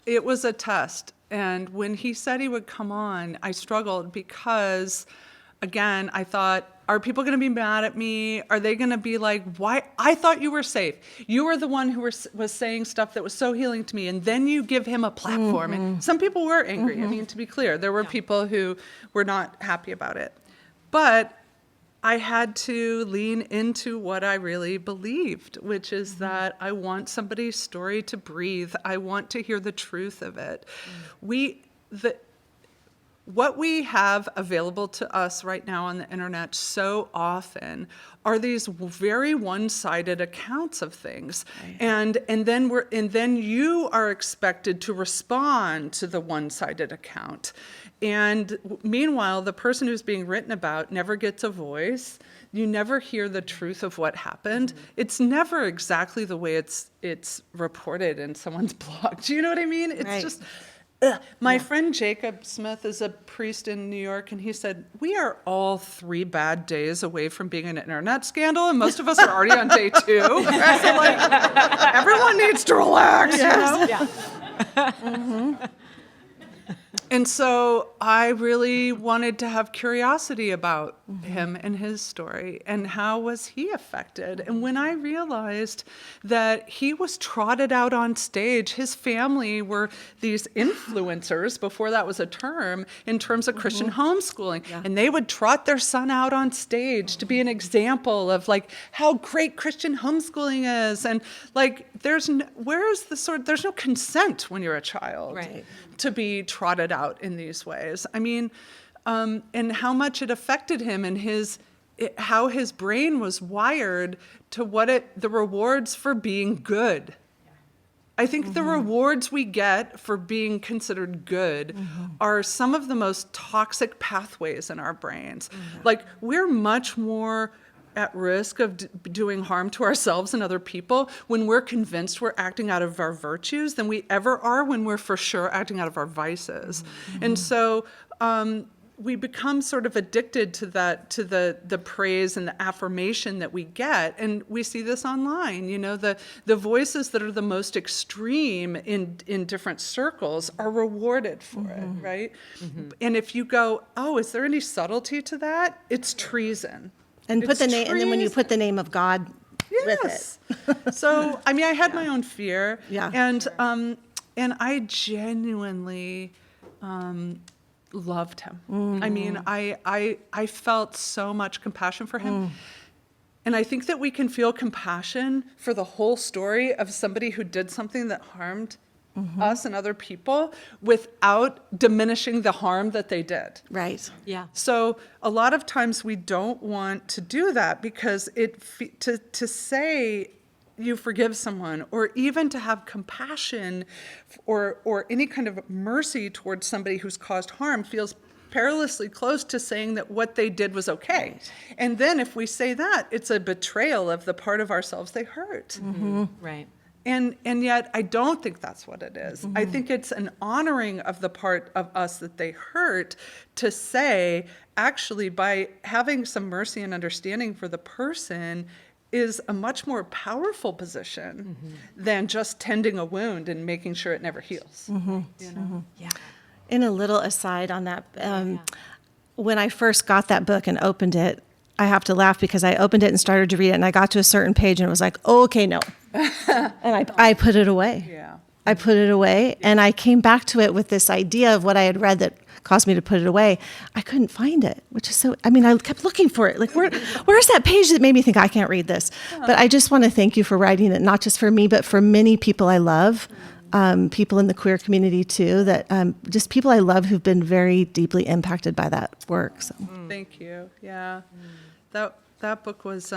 it was a test. And when he said he would come on, I struggled because, again, I thought, are people going to be mad at me? Are they going to be like, why? I thought you were safe. You were the one who was saying stuff that was so healing to me. And then you give him a platform. And some people were angry. I mean, to be clear, there were people who were not happy about it. But I had to lean into what I really believed, which is that I want somebody's story to breathe. I want to hear the truth of it. What we have available to us right now on the internet so often are these very one-sided accounts of things. Right. And then you are expected to respond to the one-sided account. And meanwhile, the person who's being written about never gets a voice. You never hear the truth of what happened. It's never exactly the way it's reported in someone's blog. Do you know what I mean? It's just... My friend Jacob Smith is a priest in New York, and he said, we are all 3 bad days away from being an internet scandal, and most of us are already on day 2. So, like, everyone needs to relax, you know? Yeah. And so I really wanted to have curiosity about him and his story and how was he affected. And when I realized that he was trotted out on stage, his family were these influencers, before that was a term, in terms of Christian homeschooling. Yeah. And they would trot their son out on stage to be an example of like how great Christian homeschooling is. And like, there's no consent when you're a child. Right. To be trotted out in these ways. I mean, and how much it affected him and how his brain was wired to the rewards for being good. I think the rewards we get for being considered good are some of the most toxic pathways in our brains. Like, we're much more at risk of doing harm to ourselves and other people when we're convinced we're acting out of our virtues than we ever are when we're for sure acting out of our vices. And so we become sort of addicted to that, to the praise and the affirmation that we get. And we see this online, you know, the voices that are the most extreme in different circles are rewarded for it, right? And if you go, oh, is there any subtlety to that? It's treason. And put the name, and then when you put the name of God with it. So, I mean, I had my own fear. Yeah. And I genuinely loved him. I mean, I felt so much compassion for him. And I think that we can feel compassion for the whole story of somebody who did something that harmed us and other people without diminishing the harm that they did. Right. Yeah. So a lot of times we don't want to do that because to say you forgive someone, or even to have compassion or any kind of mercy towards somebody who's caused harm feels perilously close to saying that what they did was okay. And then if we say that, it's a betrayal of the part of ourselves they hurt. Right. And yet I don't think that's what it is. I think it's an honoring of the part of us that they hurt, to say, actually, by having some mercy and understanding for the person is a much more powerful position than just tending a wound and making sure it never heals. You know? Yeah. In a little aside on that, when I first got that book and opened it, I have to laugh because I opened it and started to read it, and I got to a certain page and it was like, oh, okay, no. And I put it away. Yeah. I put it away, and I came back to it with this idea of what I had read that caused me to put it away. I couldn't find it, which is so, I mean, I kept looking for it. Like, where's that page that made me think I can't read this? But I just want to thank you for writing it, not just for me, but for many people I love, people in the queer community too, that just people I love who've been very deeply impacted by that work. So. Thank you. Yeah. That book was,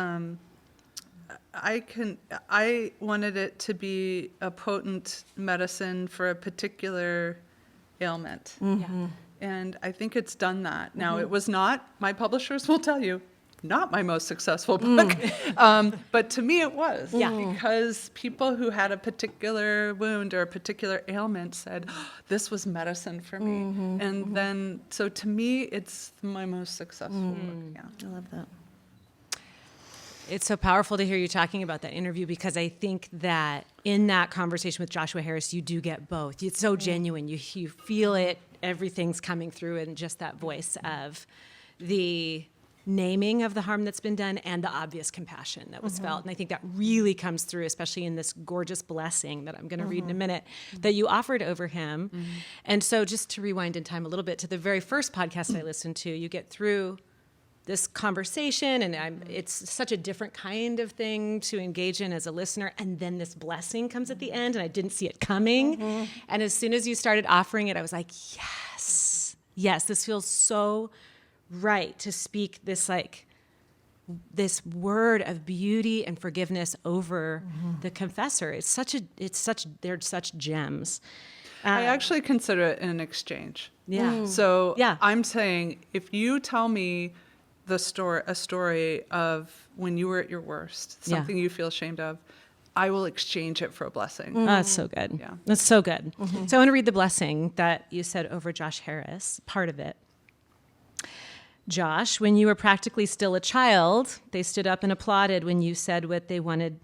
I wanted it to be a potent medicine for a particular ailment. And I think it's done that. Now, it was not, my publishers will tell you, not my most successful book. But to me it was. Because people who had a particular wound or a particular ailment said, oh, this was medicine for me. And then, so to me, it's my most successful book. Yeah. I love that. It's so powerful to hear you talking about that interview, because I think that in that conversation with Joshua Harris, you do get both. It's so genuine. You feel it. Everything's coming through in just that voice of the naming of the harm that's been done and the obvious compassion that was felt. And I think that really comes through, especially in this gorgeous blessing that I'm going to read in a minute, that you offered over him. And so just to rewind in time a little bit to the very first podcast I listened to, you get through this conversation, and it's such a different kind of thing to engage in as a listener, and then this blessing comes at the end, and I didn't see it coming. And as soon as you started offering it, I was like, yes, this feels so right to speak this this word of beauty and forgiveness over the confessor. They're such gems. I actually consider it an exchange. Yeah. So Yeah. I'm saying, if you tell me a story of when you were at your worst, something you feel ashamed of, I will exchange it for a blessing. Oh, that's so good. Yeah. That's so good. So I want to read the blessing that you said over Josh Harris, part of it. Josh, when you were practically still a child, they stood up and applauded when you said what they wanted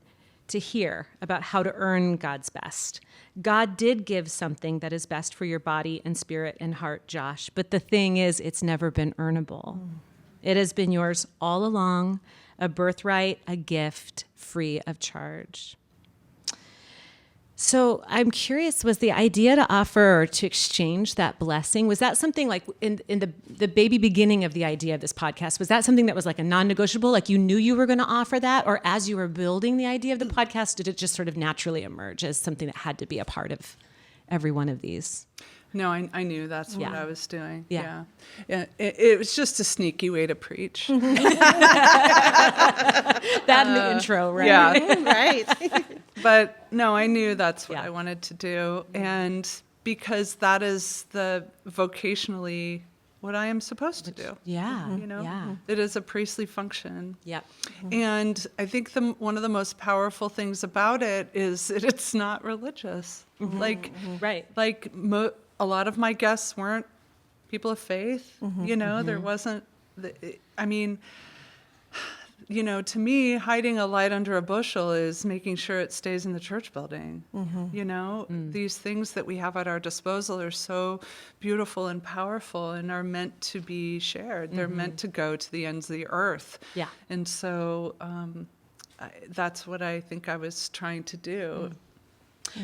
to hear about how to earn God's best. God did give something that is best for your body and spirit and heart, Josh. But the thing is, it's never been earnable. It has been yours all along, a birthright, a gift, free of charge. So I'm curious, was the idea to offer or to exchange that blessing, was that something like in the baby beginning of the idea of this podcast, was that something that was like a non-negotiable, like you knew you were going to offer that? Or as you were building the idea of the podcast, did it just sort of naturally emerge as something that had to be a part of every one of these? No, I knew that's what Yeah. I was doing. Yeah. It was just a sneaky way to preach. That in the intro, right? Yeah. Right. But no, I knew that's what Yeah. I wanted to do. And because that is vocationally what I am supposed to do. Yeah. You know, Yeah. it is a priestly function. Yep. And I think one of the most powerful things about it is that it's not religious. Like, Right. a lot of my guests weren't people of faith. You know, there wasn't. To me, hiding a light under a bushel is making sure it stays in the church building. You know, these things that we have at our disposal are so beautiful and powerful and are meant to be shared. They're meant to go to the ends of the earth. Yeah. And so that's what I think I was trying to do.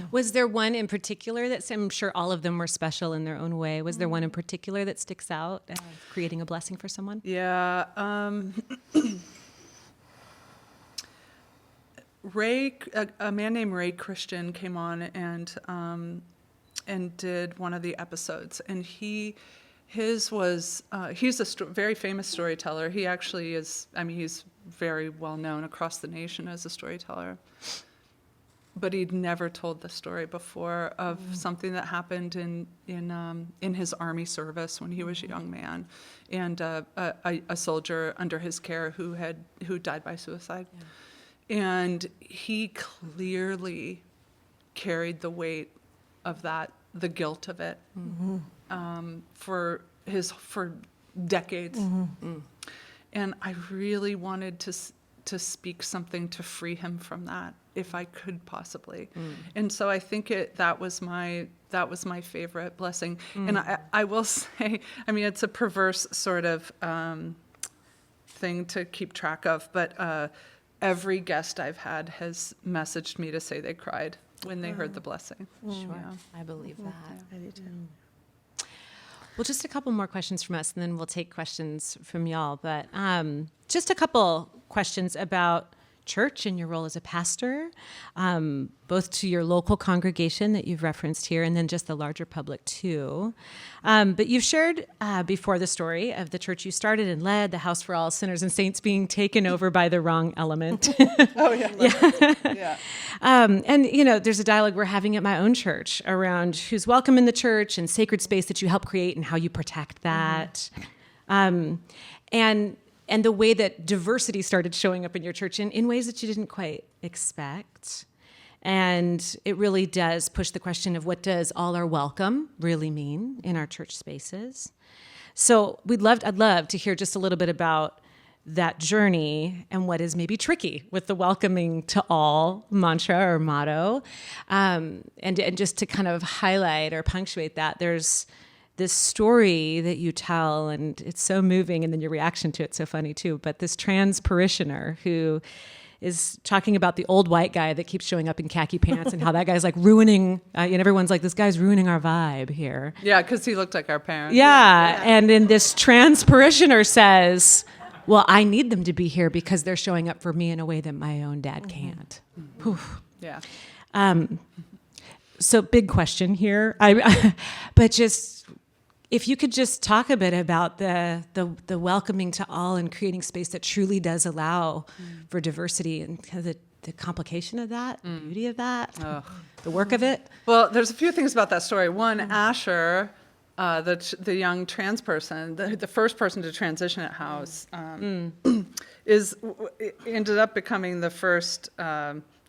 Was there one in particular I'm sure all of them were special in their own way. Was there one in particular that sticks out, creating a blessing for someone? Yeah. A man named Ray Christian came on and did one of the episodes, and he's a very famous storyteller. He actually is. He's very well known across the nation as a storyteller. but he'd never told the story before of something that happened in his army service when he was a young man, and a soldier under his care who died by suicide, and he clearly carried the weight of that, the guilt of it, for decades, and I really wanted to speak something to free him from that, if I could possibly. And so I think that was my favorite blessing. And I will say, I mean, it's a perverse sort of thing to keep track of, but every guest I've had has messaged me to say they cried when they heard the blessing. Sure, Yeah. I believe that. I do too. Well, just a couple more questions from us, and then we'll take questions from y'all. But just a couple questions about church and your role as a pastor, both to your local congregation that you've referenced here, and then just the larger public too. But you've shared before the story of the church you started and led, the House for All Sinners and Saints being taken over by the wrong element. Oh, yeah. Yeah. And, you know, there's a dialogue we're having at my own church around who's welcome in the church and sacred space that you help create and how you protect that. And the way that diversity started showing up in your church in ways that you didn't quite expect. And it really does push the question of what does all are welcome really mean in our church spaces. So I'd love to hear just a little bit about that journey and what is maybe tricky with the welcoming to all mantra or motto. And just to kind of highlight or punctuate that, there's this story that you tell, and it's so moving, and then your reaction to it's so funny too, but this trans parishioner who is talking about the old white guy that keeps showing up in khaki pants and how that guy's like ruining, and everyone's like, this guy's ruining our vibe here. Yeah, because he looked like our parents. Yeah, and then this trans parishioner says, well, I need them to be here because they're showing up for me in a way that my own dad can't. Yeah. So big question here, but just if you could just talk a bit about the welcoming to all and creating space that truly does allow for diversity and kind of the complication of that, the beauty of that, the work of it. Well, there's a few things about that story. One, Asher, the young trans person, the first person to transition at House, ended up becoming the first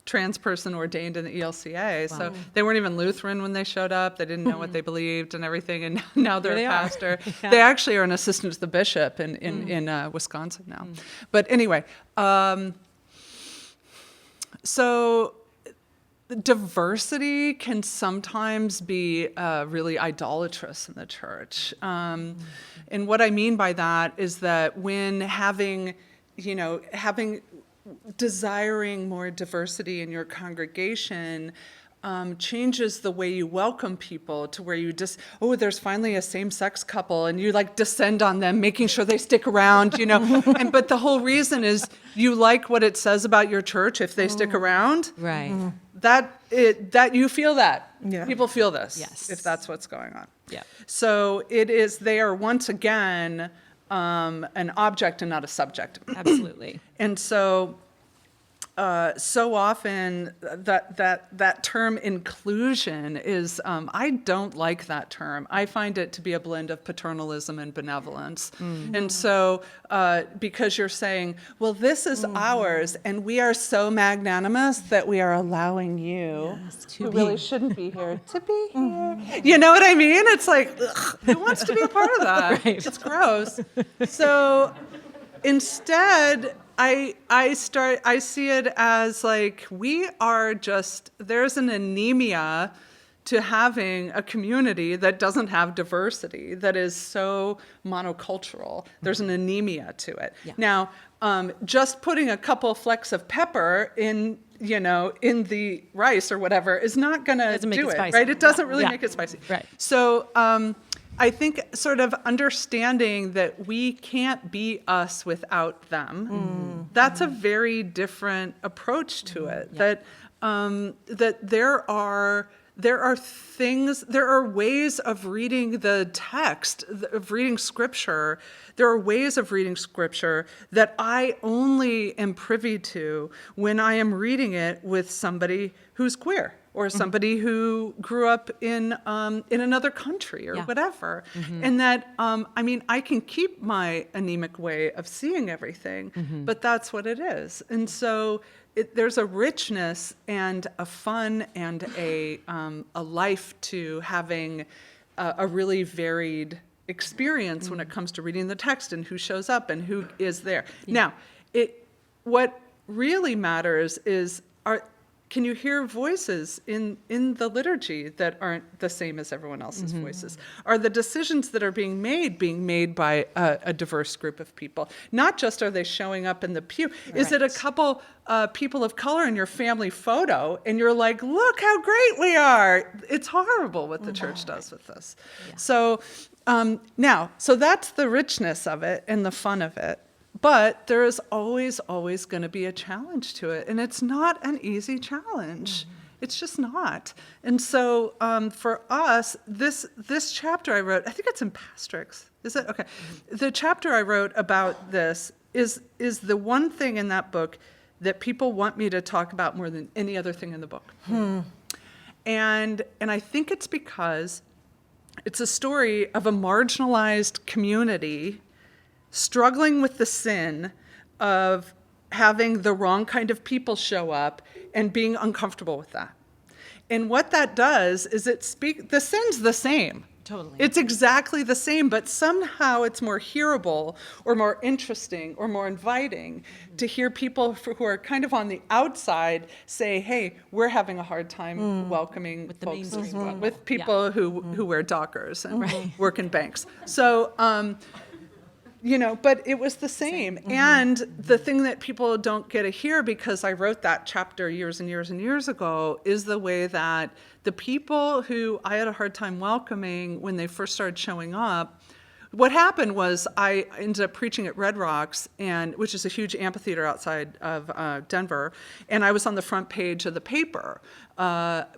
trans person ordained in the ELCA. Wow. So they weren't even Lutheran when they showed up. They didn't know what they believed and everything. And now they're a pastor. Yeah. They actually are an assistant to the bishop in Wisconsin now. But anyway, so diversity can sometimes be really idolatrous in the church. And what I mean by that is that when desiring more diversity in your congregation changes the way you welcome people to where you just, there's finally a same-sex couple, and you like descend on them, making sure they stick around, but the whole reason is you like what it says about your church if they stick around. Right. That you feel that. Yeah. People feel this. Yes. If that's what's going on. Yeah. So they are once again an object and not a subject. Absolutely. And so often that term inclusion is, I don't like that term. I find it to be a blend of paternalism and benevolence. And so because you're saying, well, this is ours, and we are so magnanimous that we are allowing you, who really shouldn't be here, to be here. You know what I mean? It's like, ugh, who wants to be a part of that? Right. It's gross. So instead, I see it as like there's an anemia to having a community that doesn't have diversity, that is so monocultural. There's an anemia to it. Yeah. Now, just putting a couple flecks of pepper in the rice or whatever is not going to do it, right? It doesn't really make it spicy. Right. So I think sort of understanding that we can't be us without them, that's a very different approach to it. Yeah. That there are ways of reading the text, of reading scripture. There are ways of reading scripture that I only am privy to when I am reading it with somebody who's queer, or somebody who grew up in another country, or whatever. And that, I can keep my anemic way of seeing everything, but that's what it is. And so there's a richness and a fun and a life to having a really varied experience when it comes to reading the text and who shows up and who is there. Now, what really matters is, can you hear voices in the liturgy that aren't the same as everyone else's voices? Are the decisions that are being made by a diverse group of people? Not just are they showing up in the pew. Right. Is it a couple people of color in your family photo and you're like, look how great we are? It's horrible what the church does with this. Yeah. So so that's the richness of it and the fun of it. But there is always going to be a challenge to it. And it's not an easy challenge. It's just not. And so for us, this chapter I wrote, I think it's in Pastrix. Is it? Okay. The chapter I wrote about this is the one thing in that book that people want me to talk about more than any other thing in the book. And I think it's because it's a story of a marginalized community struggling with the sin of having the wrong kind of people show up and being uncomfortable with that. And what that does is the sin's the same. Totally. It's exactly the same, but somehow it's more hearable or more interesting or more inviting to hear people who are kind of on the outside say, hey, we're having a hard time welcoming with the folks mainstream with people who wear Dockers and work in banks. So, but it was the same. And the thing that people don't get to hear, because I wrote that chapter years and years and years ago, is the way that the people who I had a hard time welcoming when they first started showing up, what happened was I ended up preaching at Red Rocks, which is a huge amphitheater outside of Denver, and I was on the front page of the paper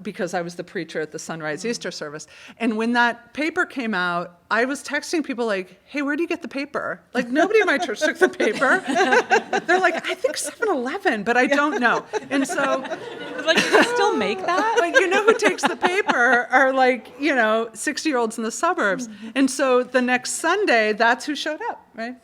because I was the preacher at the Sunrise Easter service. And when that paper came out, I was texting people like, hey, where do you get the paper? Like, nobody in my church took the paper. They're like, I think 7-Eleven, but I don't know. And so... Like, do you still make that? Like, who takes the paper are like, 60-year-olds in the suburbs. And so the next Sunday, that's who showed up, right?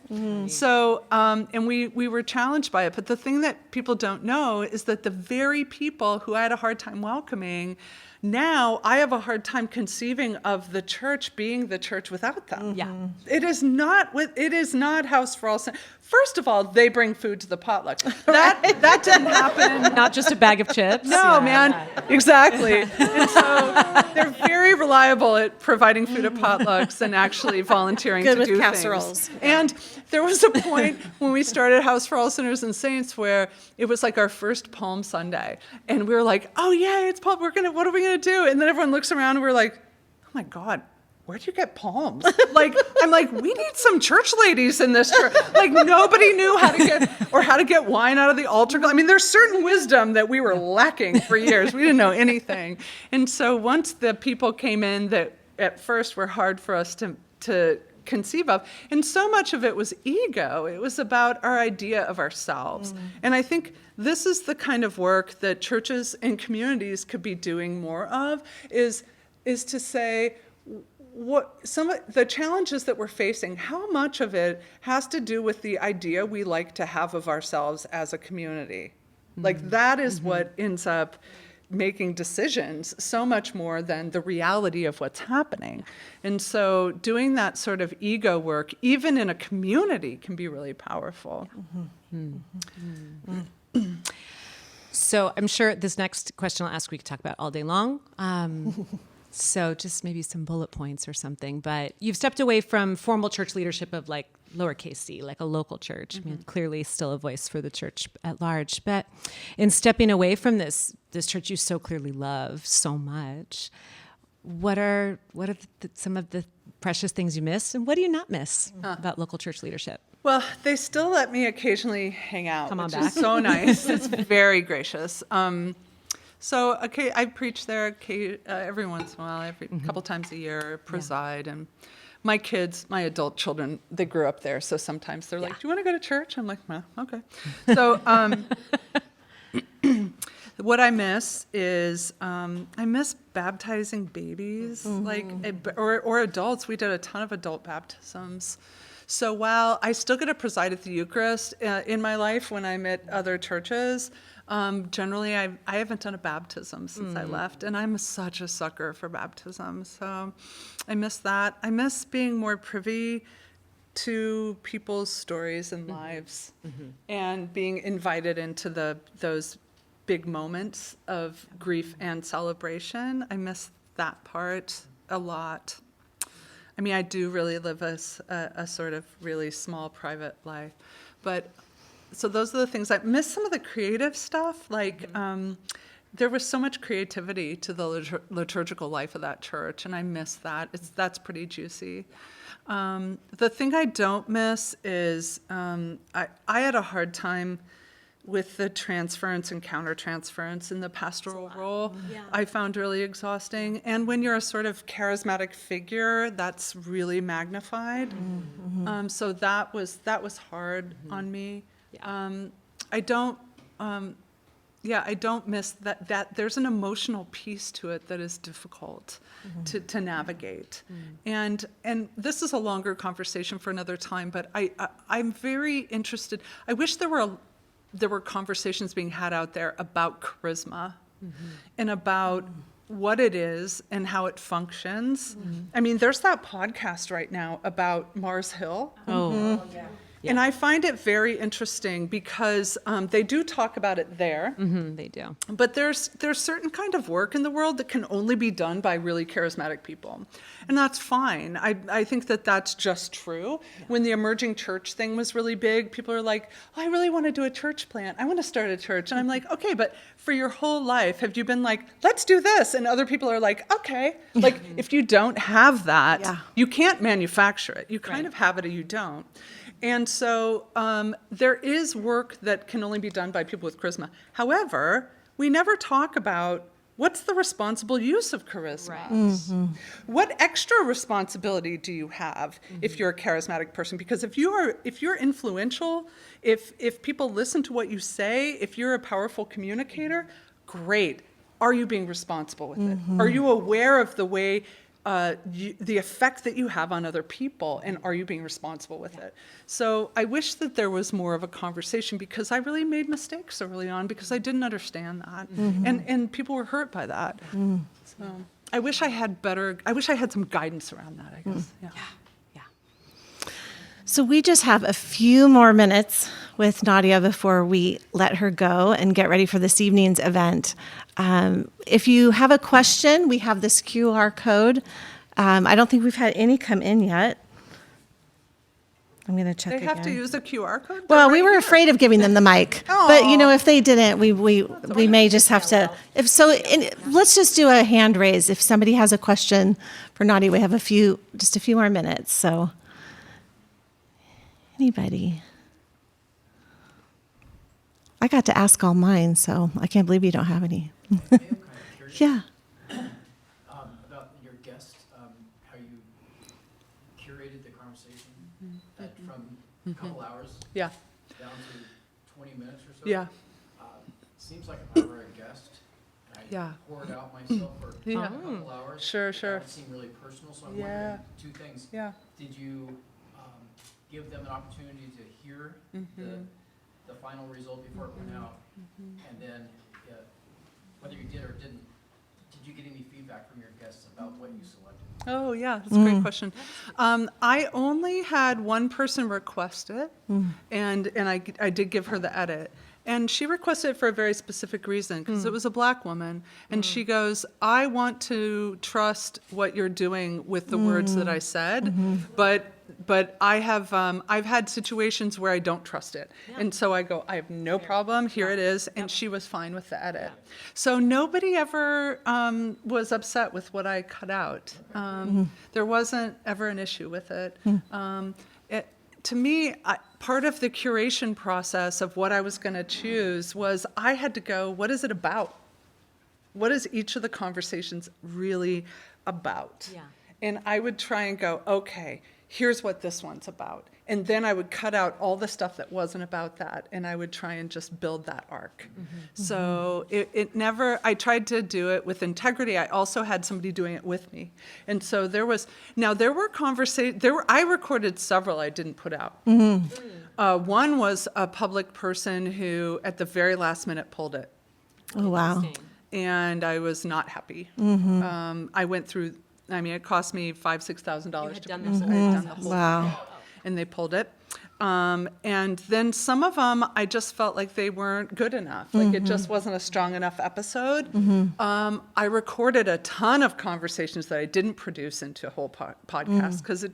So, and we were challenged by it. But the thing that people don't know is that the very people who I had a hard time welcoming, now I have a hard time conceiving of the church being the church without them. Yeah. It is not House for All Saints. First of all, they bring food to the potluck. That didn't happen. Not just a bag of chips. No, man. Exactly. And so they're very reliable at providing food at potlucks and actually volunteering to do casseroles. things. And there was a point when we started House for All Sinners and Saints where it was like our first Palm Sunday. And we were like, oh, yeah, it's Palm. What are we going to do? And then everyone looks around and we're like, oh, my God. Where'd you get palms? I'm like, we need some church ladies in this church. Like, nobody knew how to get wine out of the altar. I mean, there's certain wisdom that we were lacking for years. We didn't know anything. And so once the people came in that at first were hard for us to conceive of, and so much of it was ego. It was about our idea of ourselves. And I think this is the kind of work that churches and communities could be doing more of, is to say, what some of the challenges that we're facing, how much of it has to do with the idea we like to have of ourselves as a community? Like, that is what ends up making decisions so much more than the reality of what's happening. And so doing that sort of ego work, even in a community, can be really powerful. So I'm sure this next question I'll ask we could talk about all day long. So just maybe some bullet points or something. But you've stepped away from formal church leadership of like lowercase c, like a local church. I mean, clearly still a voice for the church at large. But in stepping away from this church you so clearly love so much, what are some of the precious things you miss, and what do you not miss about local church leadership? Well, they still let me occasionally hang out, Come on which back. is so nice. It's very gracious. So okay, I preach there every once in a while, every couple times a year, preside. And my kids, my adult children, they grew up there. So sometimes they're like, do you want to go to church? I'm like, well, okay. So what I miss is I miss baptizing babies, or adults. We did a ton of adult baptisms. So while I still get to preside at the Eucharist in my life when I'm at other churches, generally I haven't done a baptism since I left, and I'm such a sucker for baptism. So I miss that. I miss being more privy to people's stories and lives, and being invited into those big moments of grief and celebration. I miss that part a lot. I mean, I do really live a sort of really small private life, but so those are the things. I miss some of the creative stuff, like there was so much creativity to the liturgical life of that church, and I miss that. That's pretty juicy. The thing I don't miss is I had a hard time with the transference and countertransference in the pastoral role. I found really exhausting. And when you're a sort of charismatic figure, that's really magnified. So that was hard on me. I don't miss that there's an emotional piece to it that is difficult to navigate. And this is a longer conversation for another time, but I'm very interested. I wish there were conversations being had out there about charisma and about what it is and how it functions. I mean, there's that podcast right now about Mars Hill. And I find it very interesting because they do talk about it there. They do. But there's certain kind of work in the world that can only be done by really charismatic people. And that's fine. I think that that's just true. When the emerging church thing was really big, people are like, oh, I really want to do a church plant. I want to start a church. And I'm like, okay, but for your whole life, have you been like, let's do this? And other people are like, okay. Like, if you don't have that, you can't manufacture it. You kind of have it or you don't. And so there is work that can only be done by people with charisma. However, we never talk about what's the responsible use of charisma. What extra responsibility do you have if you're a charismatic person? Because if you're influential, if people listen to what you say, if you're a powerful communicator, great. Are you being responsible with it? Are you aware of the way the effect that you have on other people, and are you being responsible with it? So I wish that there was more of a conversation, because I really made mistakes early on because I didn't understand that, and people were hurt by that. So I wish I had some guidance around that, I guess. So we just have a few more minutes with Nadia before we let her go and get ready for this evening's event. If you have a question, we have this QR code. I don't think we've had any come in yet. I'm going to check again. They have to use a QR code? Well, we were afraid of giving them the mic. But, if they didn't, we may just have to. Let's just do a hand raise. If somebody has a question for Nadia, we have just a few more minutes. So, anybody? I got to ask all mine, so I can't believe you don't have any. I am kind of curious. Yeah. About your guest, how you curated the conversation from a couple hours down to 20 minutes or so. Seems like if I were a guest, I poured out myself for a couple hours. Sure. That would seem really personal, so I'm wondering two things. Did you give them an opportunity to hear the final result before it went out? And then, whether you did or didn't, did you get any feedback from your guests about what you selected? Oh, yeah, that's a great question. I only had one person request it, and I did give her the edit. And she requested it for a very specific reason, because it was a Black woman. And she goes, I want to trust what you're doing with the words that I said, but I've had situations where I don't trust it. And so I go, I have no problem, here it is, and she was fine with the edit. So nobody ever was upset with what I cut out. There wasn't ever an issue with it. To me, part of the curation process of what I was going to choose was I had to go, what is it about? what is each of the conversations really about? Yeah. And I would try and go, okay, here's what this one's about. And then I would cut out all the stuff that wasn't about that, and I would try and just build that arc. So it never, I tried to do it with integrity. I also had somebody doing it with me. And so there were conversations, I recorded several I didn't put out. One was a public person who at the very last minute pulled it. Oh, wow. And I was not happy. I went through, it cost me $5,000, $6,000 to done produce it. I had done the whole Wow. thing, and they pulled it. And then some of them, I just felt like they weren't good enough. Like it just wasn't a strong enough episode. I recorded a ton of conversations that I didn't produce into a whole podcast because it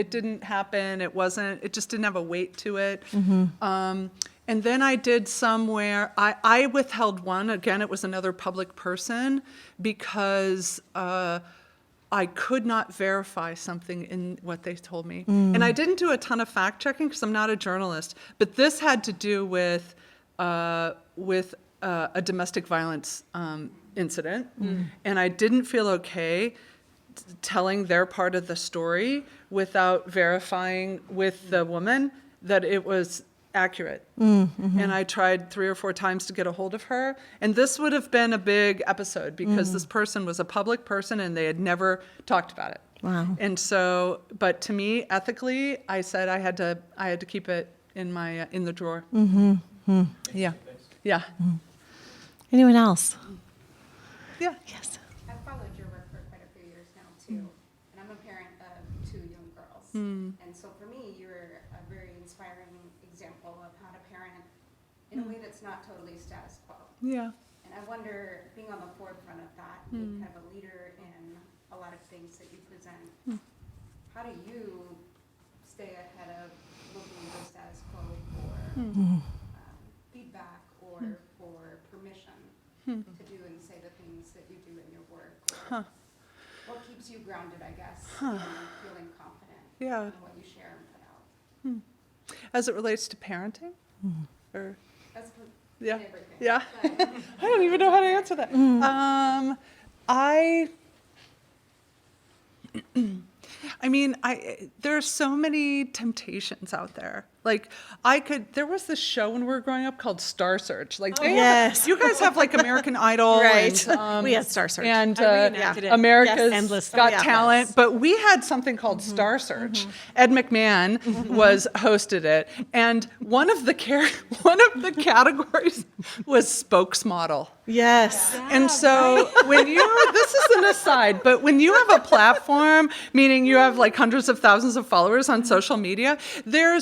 didn't happen. It just didn't have a weight to it. And then I did some where I withheld one. Again, it was another public person because I could not verify something in what they told me. And I didn't do a ton of fact checking because I'm not a journalist, but this had to do with a domestic violence incident. And I didn't feel okay telling their part of the story without verifying with the woman that it was accurate. And I tried 3 or 4 times to get a hold of her. And this would have been a big episode because this person was a public person and they had never talked about it. Wow. And so, but to me, ethically, I said I had to keep it in the drawer. Yeah. Yeah. Anyone else? Yeah. Yes. I've followed your work for quite a few years now, too. And I'm a parent of 2 young girls. And so for me, you're a very inspiring example of how to parent in a way that's not totally status quo. Yeah. And I wonder, being on the forefront of that, being kind of a leader in a lot of things that you present, how do you stay ahead of looking at the status quo for feedback or for permission to do and say the things that you do in your work? Or what keeps you grounded, I guess, and feeling confident Yeah. in what you share and put out? As it relates to parenting? Or That's yeah. everything. Yeah. But I don't even know how to answer that. There are so many temptations out there. Like there was this show when we were growing up called Star Search. Like, yes. You guys have like American Idol. Right. And, We had Star Search. And I reenacted it. America's Endlessly. Got Yeah. Talent. But we had something called Star Search. Ed McMahon hosted it. And one of the categories was spokesmodel. Yes. And so this is an aside, but when you have a platform, meaning you have like hundreds of thousands of followers on social media, there are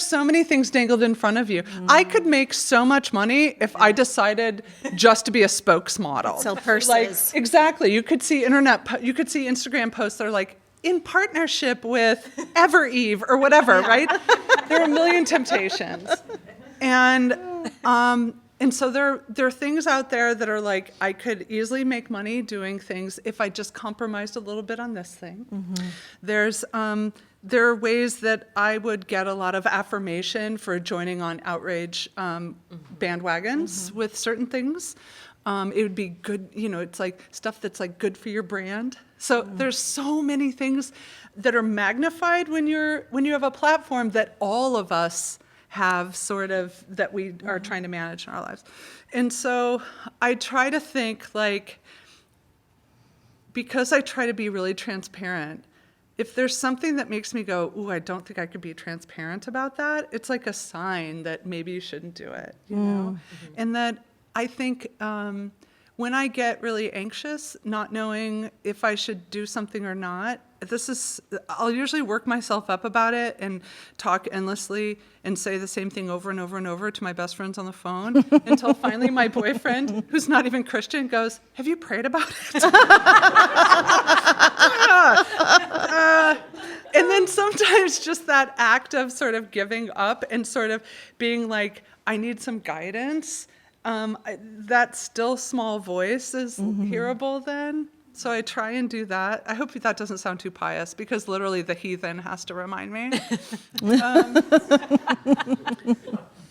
so many things dangled in front of you. I could make so much money if I decided just to be a spokesmodel. Sell purses. Like, exactly. You could see Instagram posts that are like, in partnership with Evereve or whatever, right? There are a million temptations. And so there are things out there that are like, I could easily make money doing things if I just compromised a little bit on this thing. There are ways that I would get a lot of affirmation for joining on outrage bandwagons with certain things. It would be good, it's like stuff that's like good for your brand. So there's so many things that are magnified when you have a platform that all of us have sort of that we are trying to manage in our lives. And so I try to think like, because I try to be really transparent, if there's something that makes me go, ooh, I don't think I could be transparent about that, it's like a sign that maybe you shouldn't do it, you know? And that I think when I get really anxious, not knowing if I should do something or not, I'll usually work myself up about it and talk endlessly and say the same thing over and over and over to my best friends on the phone until finally my boyfriend, who's not even Christian, goes, have you prayed about it? And then sometimes just that act of sort of giving up and sort of being like, I need some guidance, that still small voice is hearable then. So I try and do that. I hope that doesn't sound too pious, because literally the heathen has to remind me.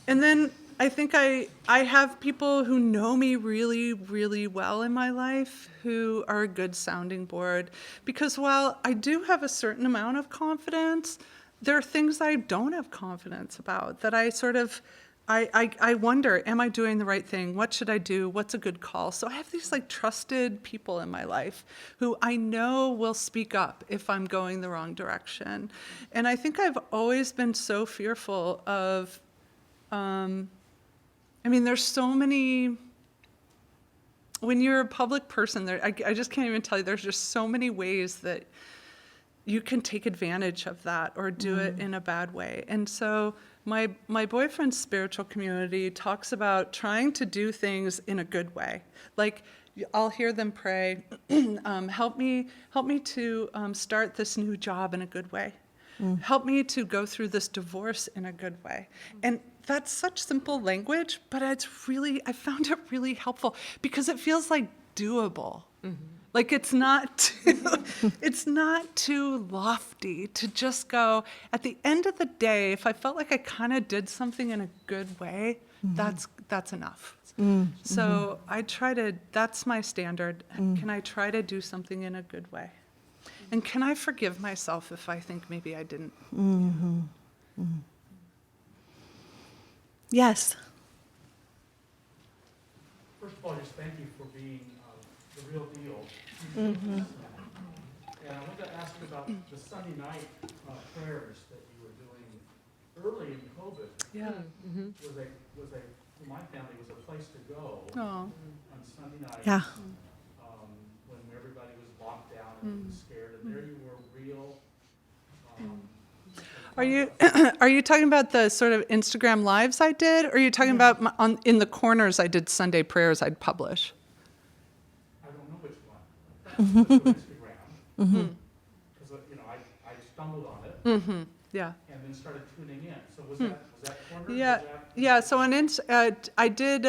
And then I think I have people who know me really, really well in my life who are a good sounding board. Because while I do have a certain amount of confidence, there are things I don't have confidence about that I sort of, I wonder, am I doing the right thing? What should I do? What's a good call? So I have these like trusted people in my life who I know will speak up if I'm going the wrong direction. And I think I've always been so fearful of, there's so many, when you're a public person, I just can't even tell you, there's just so many ways that you can take advantage of that or do it in a bad way. And so my boyfriend's spiritual community talks about trying to do things in a good way. Like, I'll hear them pray, help me to start this new job in a good way. Help me to go through this divorce in a good way. And that's such simple language, but I found it really helpful because it feels like doable. Like it's not too lofty to just go, at the end of the day, if I felt like I kind of did something in a good way, that's enough. So that's my standard. Can I try to do something in a good way? And can I forgive myself if I think maybe I didn't? Yes. First of all, just thank you for being the real deal. And I want to ask you about the Sunday night prayers that you were doing early in COVID. Yeah. Was for my family, was a place to go Oh. on Sunday night. Yeah. When everybody was locked down and was scared, and there you were, real. Are you talking about the sort of Instagram lives I did, or are you talking about in the corners I did Sunday prayers I'd publish? I don't know which one. Instagram. Because I stumbled on it. Yeah. And then started tuning in. So was that corner? Yeah. Yeah. So I did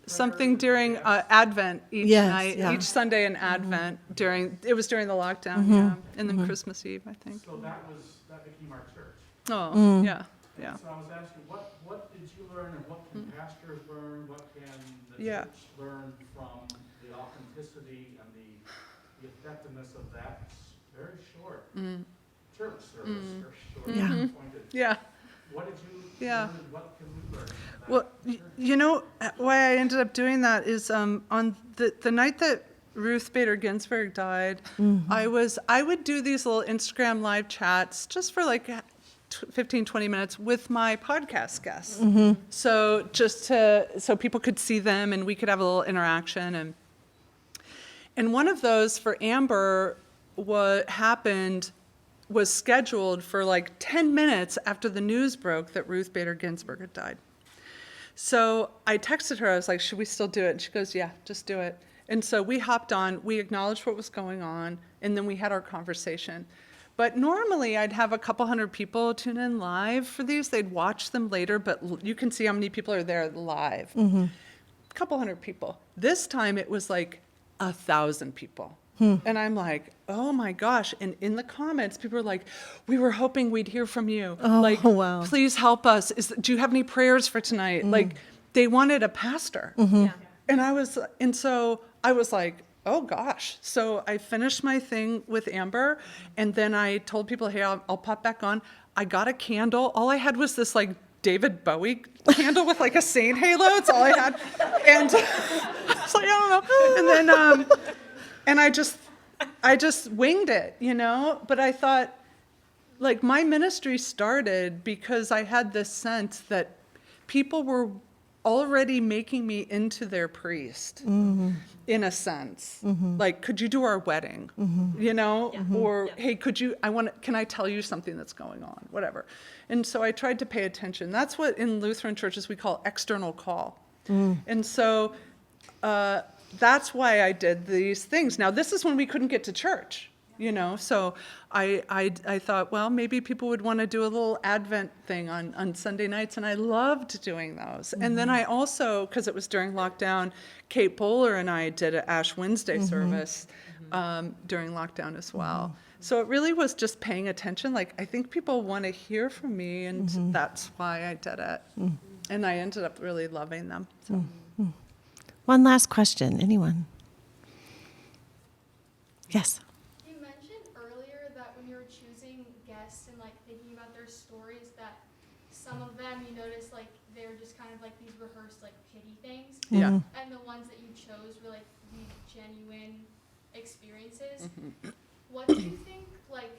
something during Advent each night, each Sunday in Advent during the lockdown, and then Christmas Eve, I think. So that became our church. Oh, yeah. Yeah. So I was asking, what did you learn, and what can pastors learn? What can the Yeah. church learn from the authenticity and the effectiveness of that very short church service, very short, Yeah. pointed. Yeah. What did you Yeah. learn, and what can we learn from that? Well, why I ended up doing that is on the night that Ruth Bader Ginsburg died, I would do these little Instagram live chats just for like 15, 20 minutes with my podcast guests. So so people could see them and we could have a little interaction. And one of those for Amber, what happened was scheduled for like 10 minutes after the news broke that Ruth Bader Ginsburg had died. So I texted her, I was like, should we still do it? And she goes, yeah, just do it. And so we hopped on, we acknowledged what was going on, and then we had our conversation. But normally I'd have a couple hundred people tune in live for these. They'd watch them later, but you can see how many people are there live. A couple hundred people. This time it was like 1,000 people. And I'm like, oh my gosh. And in the comments, people were like, we were hoping we'd hear from you. Wow. Please help us. Do you have any prayers for tonight? Like, they wanted a pastor. And so I was like, oh gosh. So I finished my thing with Amber, and then I told people, hey, I'll pop back on. I got a candle. All I had was this like David Bowie candle with like a saint halo. That's all I had. And I was like, I don't know. And then, and I just winged it, But I thought, like, my ministry started because I had this sense that people were already making me into their priest, in a sense. Like, could you do our wedding? Or, hey, can I tell you something that's going on? Whatever. And so I tried to pay attention. That's what in Lutheran churches we call external call. And so that's why I did these things. Now, this is when we couldn't get to church, so I thought, well, maybe people would want to do a little Advent thing on Sunday nights, and I loved doing those. And then I also, because it was during lockdown, Kate Bowler and I did an Ash Wednesday service during lockdown as well. So it really was just paying attention. Like, I think people want to hear from me, and that's why I did it. And I ended up really loving them. So. One last question. Anyone? Yes. You mentioned earlier that when you were choosing guests and like thinking about their stories, that some of them you noticed like they were just kind of like these rehearsed like pity things. Yeah. And the ones that you chose were like these genuine experiences. What do you think, like,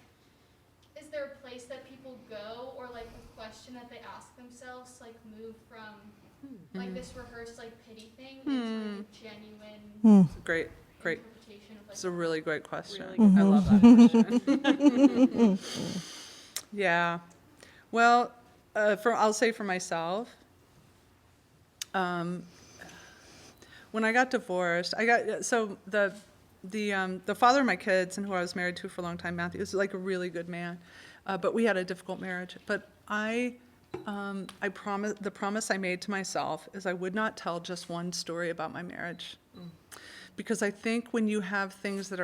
is there a place that people go or like a question that they ask themselves to like move from like this rehearsed like pity thing into like a genuine Great. interpretation of like It's a really great question. Really I love that question. Yeah. Well, I'll say for myself, when I got divorced, the father of my kids and who I was married to for a long time, Matthew, is like a really good man, but we had a difficult marriage. But the promise I made to myself is I would not tell just one story about my marriage. Because I think when you have things that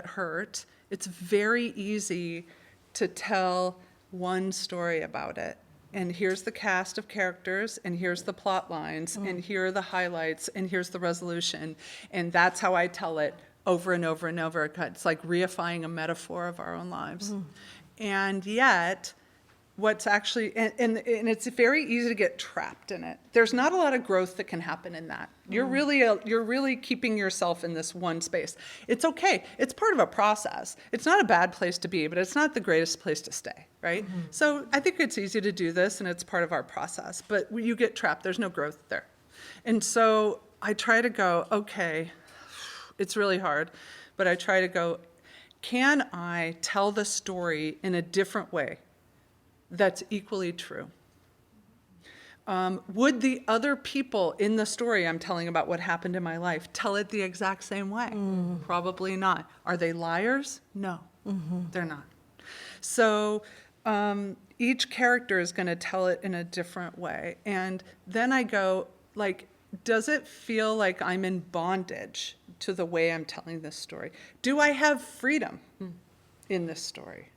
hurt, it's very easy to tell one story about it. And here's the cast of characters, and here's the plot lines, and here are the highlights, and here's the resolution. And that's how I tell it over and over and over. It's like reifying a metaphor of our own lives. And yet, what's actually, and it's very easy to get trapped in it. There's not a lot of growth that can happen in that. You're really keeping yourself in this one space. It's okay. It's part of a process. It's not a bad place to be, but it's not the greatest place to stay, right? So I think it's easy to do this, and it's part of our process. But you get trapped. There's no growth there. And so I try to go, okay, it's really hard, but I try to go, can I tell the story in a different way that's equally true? Would the other people in the story I'm telling about what happened in my life tell it the exact same way? Probably not. Are they liars? No, they're not. So each character is going to tell it in a different way. And then I go, like, does it feel like I'm in bondage to the way I'm telling this story? Do I have freedom in this story?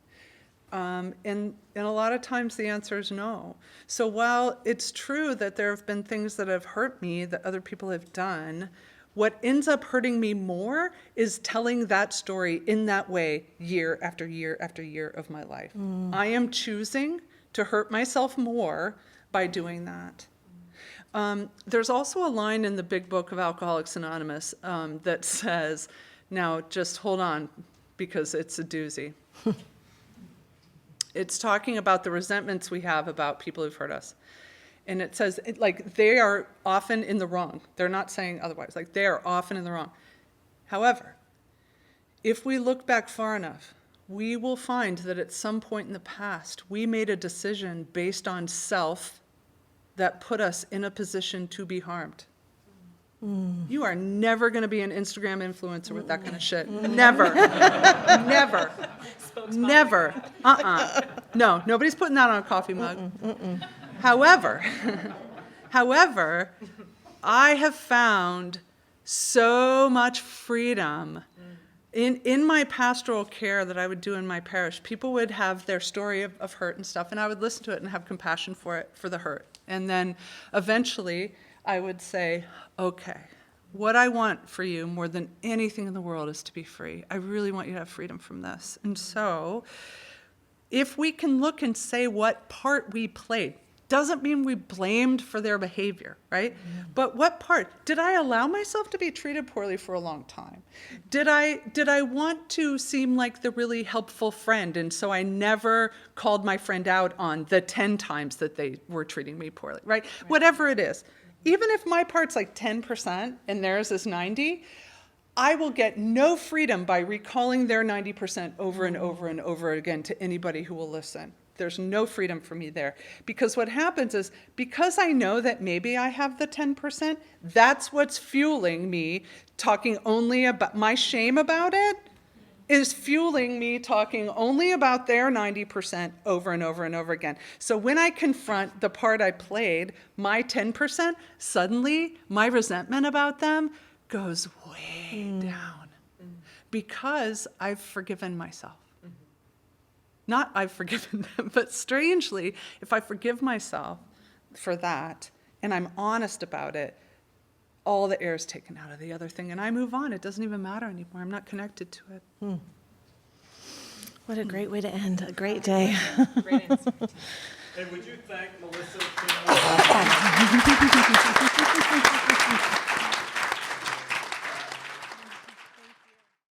And a lot of times the answer is no. So while it's true that there have been things that have hurt me that other people have done, what ends up hurting me more is telling that story in that way year after year after year of my life. I am choosing to hurt myself more by doing that. There's also a line in the big book of Alcoholics Anonymous that says, now just hold on because it's a doozy. It's talking about the resentments we have about people who've hurt us. And it says, like, they are often in the wrong. They're not saying otherwise. Like, they are often in the wrong. However, if we look back far enough, we will find that at some point in the past, we made a decision based on self that put us in a position to be harmed. You are never going to be an Instagram influencer with that kind of shit. Never. Never. Never. No, nobody's putting that on a coffee mug. However, I have found so much freedom in my pastoral care that I would do in my parish. People would have their story of hurt and stuff, and I would listen to it and have compassion for the hurt. And then eventually I would say, okay, what I want for you more than anything in the world is to be free. I really want you to have freedom from this. And so if we can look and say what part we played, doesn't mean we blamed for their behavior, right? But what part? Did I allow myself to be treated poorly for a long time? Did I want to seem like the really helpful friend, and so I never called my friend out on the 10 times that they were treating me poorly, right? Whatever it is. Even if my part's like 10% and theirs is 90, I will get no freedom by recalling their 90% over and over and over again to anybody who will listen. There's no freedom for me there. Because what happens is, because I know that maybe I have the 10%, that's what's fueling me talking only about my shame about it, is fueling me talking only about their 90% over and over and over again. So when I confront the part I played, my 10%, suddenly my resentment about them goes way down because I've forgiven myself. Not I've forgiven them, but strangely, if I forgive myself for that, and I'm honest about it, all the air is taken out of the other thing, and I move on. It doesn't even matter anymore. I'm not connected to it. What a great way to end a great day. Great answer. And would you thank Melissa?